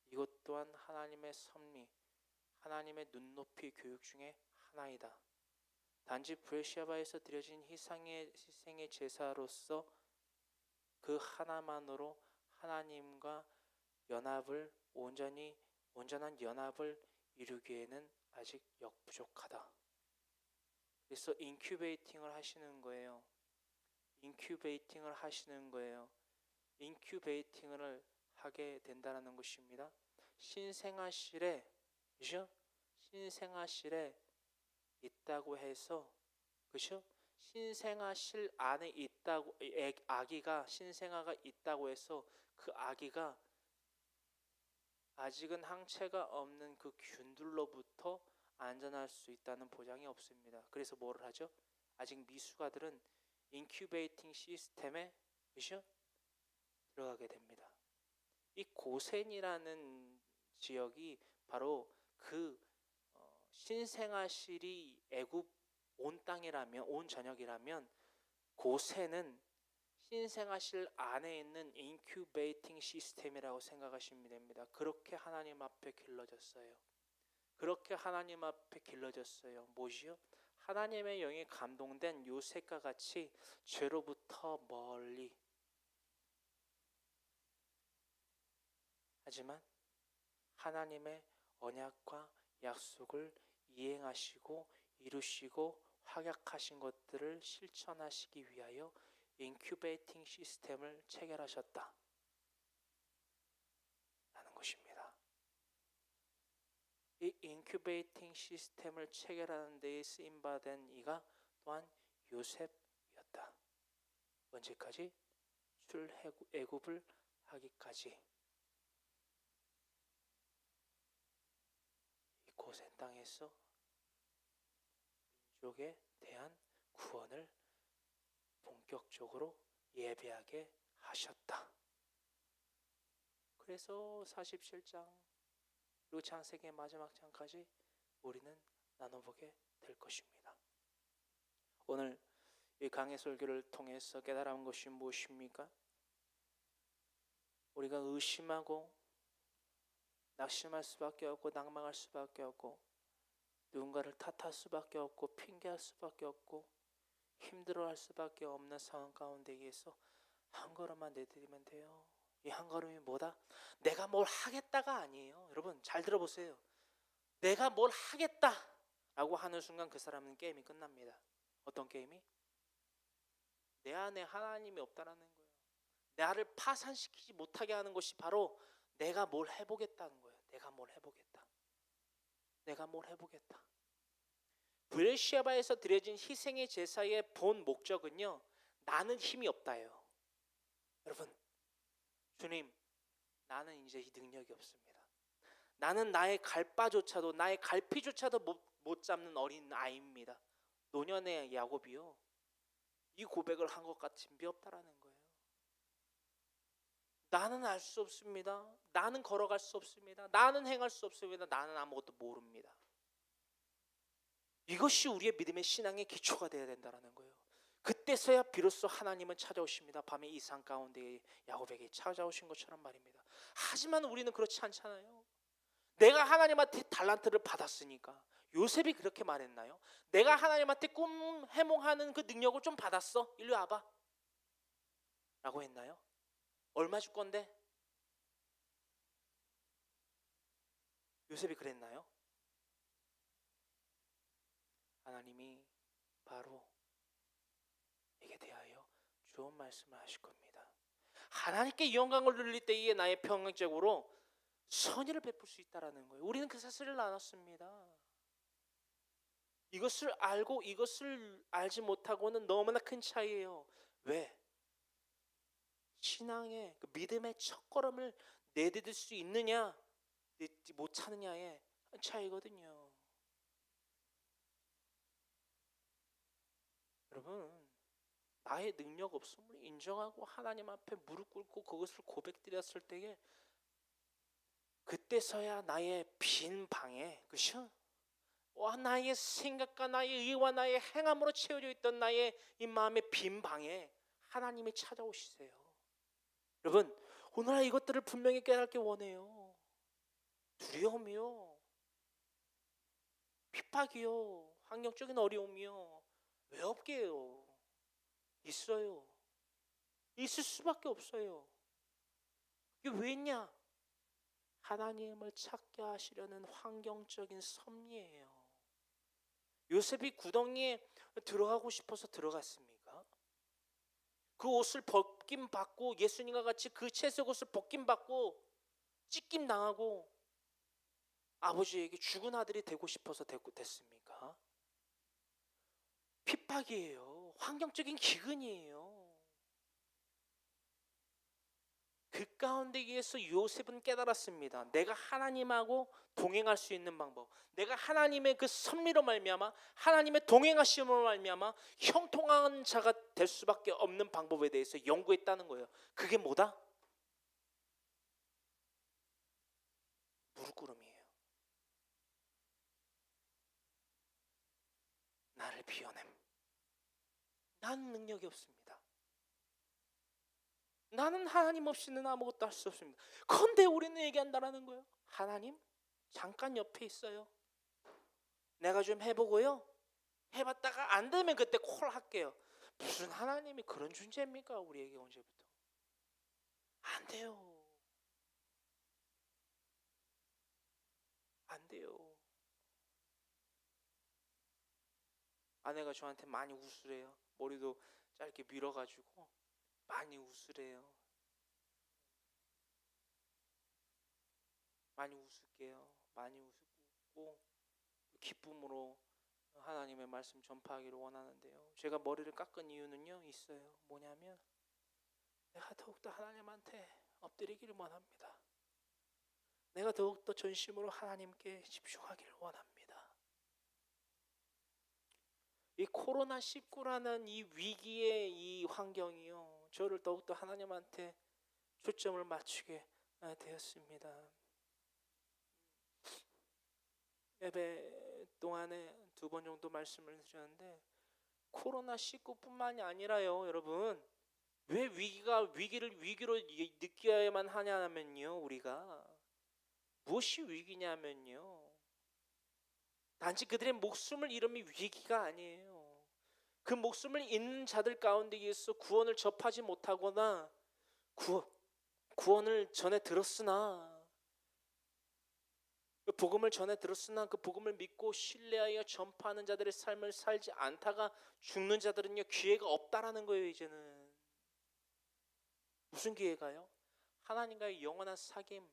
이것 또한 하나님의 섭리, 하나님의 눈높이 교육 중에 하나이다. 단지 브레시아바에서 드려진 희생의 제사로서 그 하나만으로 하나님과 온전한 연합을 이루기에는 아직 역부족하다. 그래서 인큐베이팅을 하시는 거예요. 인큐베이팅을 하게 된다는 것입니다. 신생아실에, 그죠? 신생아실에 있다고 해서, 그죠? 신생아실 안에 있다고, 아기가 신생아가 있다고 해서 그 아기가 아직은 항체가 없는 그 균들로부터 안전할 수 있다는 보장이 없습니다. 그래서 뭐를 하죠? 아직 미숙아들은 인큐베이팅 시스템에, 그죠? 들어가게 됩니다. 이 고센이라는 지역이 바로 그 신생아실이 애굽 온 땅이라면, 온 전역이라면 고센은 신생아실 안에 있는 인큐베이팅 시스템이라고 생각하시면 됩니다. 그렇게 하나님 앞에 길러졌어요. 뭐지요? 하나님의 영이 감동된 요셉과 같이 죄로부터 멀리, 하지만 하나님의 언약과 약속을 이행하시고 이루시고 확약하신 것들을 실천하시기 위하여 인큐베이팅 시스템을 체결하셨다 라는 것입니다. 이 인큐베이팅 시스템을 체결하는 데에 쓰임받은 이가 또한 요셉이었다. 언제까지? 출애굽을 하기까지. 이 고센 땅에서 민족에 대한 구원을 본격적으로 예배하게 하셨다. 그래서 47장 그리고 창세기의 마지막 장까지 우리는 나눠보게 될 것입니다. 오늘 이 강해 설교를 통해서 깨달은 것이 무엇입니까? 우리가 의심하고 낙심할 수밖에 없고 낭망할 수밖에 없고 누군가를 탓할 수밖에 없고 핑계할 수밖에 없고 힘들어할 수밖에 없는 상황 가운데에서 한 걸음만 내디디면 돼요. 이 한 걸음이 뭐다? 내가 뭘 하겠다가 아니에요. 여러분 잘 들어보세요. 내가 뭘 하겠다라고 하는 순간 그 사람은 게임이 끝납니다. 어떤 게임이? 내 안에 하나님이 없다라는 거예요. 나를 파산시키지 못하게 하는 것이 바로 내가 뭘 해보겠다는 거예요. 내가 뭘 해보겠다. 브레시아바에서 드려진 희생의 제사의 본 목적은요, 나는 힘이 없다예요. 여러분, 주님, 나는 이제 이 능력이 없습니다. 나는 나의 갈바조차도, 나의 갈피조차도 못 잡는 어린 아이입니다. 노년의 야곱이요, 이 고백을 한 것 같이 미없다라는 거예요. 나는 알 수 없습니다. 나는 걸어갈 수 없습니다. 나는 행할 수 없습니다. 나는 아무것도 모릅니다. 이것이 우리의 믿음의 신앙의 기초가 되어야 된다는 거예요. 그때서야 비로소 하나님은 찾아오십니다. 밤의 이상 가운데 야곱에게 찾아오신 것처럼 말입니다. 하지만 우리는 그렇지 않잖아요. 내가 하나님한테 달란트를 받았으니까. 요셉이 그렇게 말했나요? 내가 하나님한테 꿈 해몽하는 그 능력을 좀 받았어. 일로 와봐 라고 했나요? 얼마 줄 건데? 요셉이 그랬나요? 하나님이 바로 에게 대하여 좋은 말씀을 하실 겁니다. 하나님께 영광을 돌릴 때에 나의 평행적으로 선의를 베풀 수 있다라는 거예요. 우리는 그 사실을 나눴습니다. 이것을 알고 이것을 알지 못하고는 너무나 큰 차이예요. 왜? 신앙의 그 믿음의 첫걸음을 내디딜 수 있느냐 내지 못하느냐의 차이거든요. 여러분, 나의 능력 없음을 인정하고 하나님 앞에 무릎 꿇고 그것을 고백드렸을 때에 그때서야 나의 빈 방에, 그죠? 나의 생각과 나의 의와 나의 행함으로 채워져 있던 나의 이 마음의 빈 방에 하나님이 찾아오시세요. 여러분, 오늘 이것들을 분명히 깨닫기 원해요. 두려움이요, 핍박이요, 환경적인 어려움이요, 왜 없게요? 있어요. 있을 수밖에 없어요. 이게 왜 있냐? 하나님을 찾게 하시려는 환경적인 섭리예요. 요셉이 구덩이에 들어가고 싶어서 들어갔습니까? 그 옷을 벗김 받고 예수님과 같이 그 채색 옷을 벗김 받고 찢김 당하고 아버지에게 죽은 아들이 되고 싶어서 됐습니까? 핍박이에요. 환경적인 기근이에요. 그 가운데에서 요셉은 깨달았습니다. 내가 하나님하고 동행할 수 있는 방법, 내가 하나님의 그 섭리로 말미암아 하나님의 동행하심으로 말미암아 형통한 자가 될 수밖에 없는 방법에 대해서 연구했다는 거예요. 그게 뭐다? 무릎 꿇음이에요. 나를 비워냄. 나는 능력이 없습니다. 나는 하나님 없이는 아무것도 할 수 없습니다. 그런데 우리는 얘기한다라는 거예요. 하나님 잠깐 옆에 있어요. 내가 좀 해보고요, 해봤다가 안 되면 그때 콜 할게요. 무슨 하나님이 그런 존재입니까? 우리에게 언제부터? 안 돼요. 안 돼요. 아내가 저한테 많이 웃으래요. 머리도 짧게 밀어가지고 많이 웃으래요. 많이 웃을게요. 많이 웃고 기쁨으로 하나님의 말씀 전파하기를 원하는데요. 제가 머리를 깎은 이유는요 있어요. 뭐냐면 내가 더욱더 하나님한테 엎드리기를 원합니다. 내가 더욱더 전심으로 하나님께 집중하기를 원합니다. 이 코로나19라는 이 위기의 이 환경이요, 저를 더욱더 하나님한테 초점을 맞추게 되었습니다. 예배 동안에 2번 정도 말씀을 드렸는데 코로나19뿐만이 아니라요, 여러분, 왜 위기를 위기로 느껴야만 하냐면요, 우리가 무엇이 위기냐면요, 단지 그들의 목숨을 잃으면 위기가 아니에요. 그 목숨을 잃는 자들 가운데에서 구원을 접하지 못하거나 구원을 전해 들었으나 그 복음을 전해 들었으나 그 복음을 믿고 신뢰하여 전파하는 자들의 삶을 살지 않다가 죽는 자들은요 기회가 없다라는 거예요. 이제는 무슨 기회가요? 하나님과의 영원한 사귐,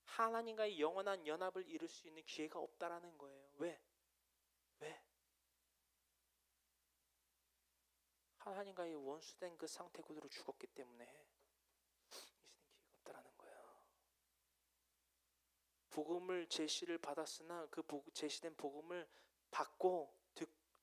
하나님과의 영원한 연합을 이룰 수 있는 기회가 없다라는 거예요. 왜? 하나님과의 원수된 그 상태 그대로 죽었기 때문에 이제는 기회가 없다라는 거예요. 복음을 제시를 받았으나 그 제시된 복음을 받고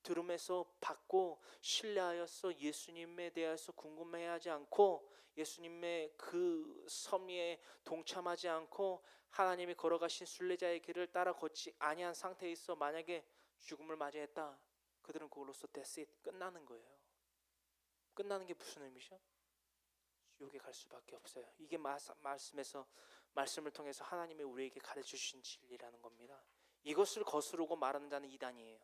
들음에서 받고 신뢰하여서 예수님에 대해서 궁금해하지 않고 예수님의 그 섭리에 동참하지 않고 하나님이 걸어가신 순례자의 길을 따라 걷지 아니한 상태에 있어 만약에 죽음을 맞이했다, 그들은 그걸로써 that's it, 끝나는 거예요. 끝나는 게 무슨 의미죠? 지옥에 갈 수밖에 없어요. 이게 말씀을 통해서 하나님이 우리에게 가르쳐 주신 진리라는 겁니다. 이것을 거스르고 말하는 자는 이단이에요.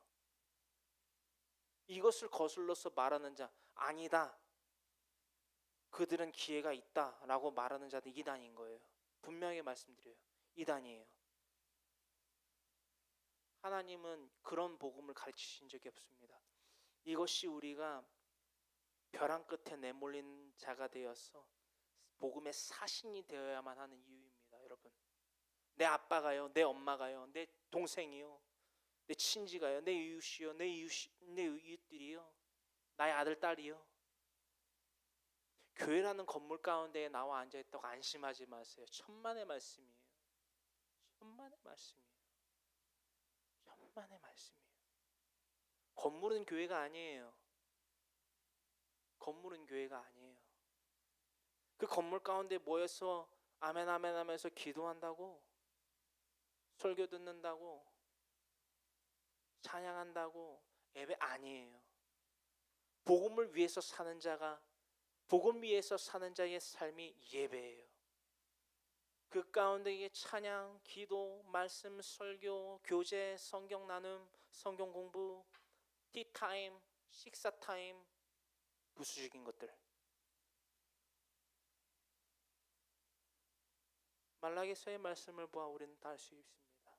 이것을 거슬러서 말하는 자, 아니다, 그들은 기회가 있다라고 말하는 자는 이단인 거예요. 분명히 말씀드려요. 이단이에요. 하나님은 그런 복음을 가르치신 적이 없습니다. 이것이 우리가 벼랑 끝에 내몰린 자가 되어서 복음의 사신이 되어야만 하는 이유입니다. 여러분, 내 아빠가요, 내 엄마가요, 내 동생이요, 내 친지가요, 내 이웃이요, 내 이웃들이요, 나의 아들 딸이요. 교회라는 건물 가운데에 나와 앉아있다고 안심하지 마세요. 천만의 말씀이에요. 천만의 말씀이에요. 천만의 말씀이에요. 건물은 교회가 아니에요. 건물은 교회가 아니에요. 그 건물 가운데 모여서 아멘 아멘 하면서 기도한다고, 설교 듣는다고, 찬양한다고 예배 아니에요. 복음을 위해서 사는 자가, 복음 위해서 사는 자의 삶이 예배예요. 그 가운데에 찬양, 기도, 말씀, 설교, 교제, 성경 나눔, 성경 공부, 티타임, 식사타임, 부수적인 것들. 말라기서의 말씀을 보아 우리는 다 알 수 있습니다.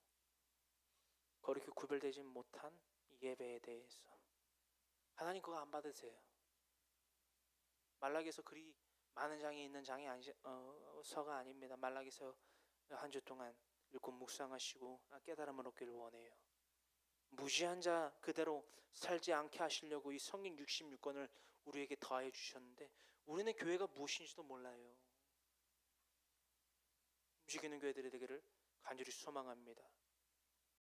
거룩히 구별되지 못한 예배에 대해서 하나님 그거 안 받으세요. 말라기서 그리 많은 장이 있는 장이 서가 아닙니다. 말라기서 한 주 동안 읽고 묵상하시고 깨달음을 얻기를 원해요. 무지한 자 그대로 살지 않게 하시려고 이 성경 66권을 우리에게 더하여 주셨는데 우리는 교회가 무엇인지도 몰라요. 움직이는 교회들이 되기를 간절히 소망합니다.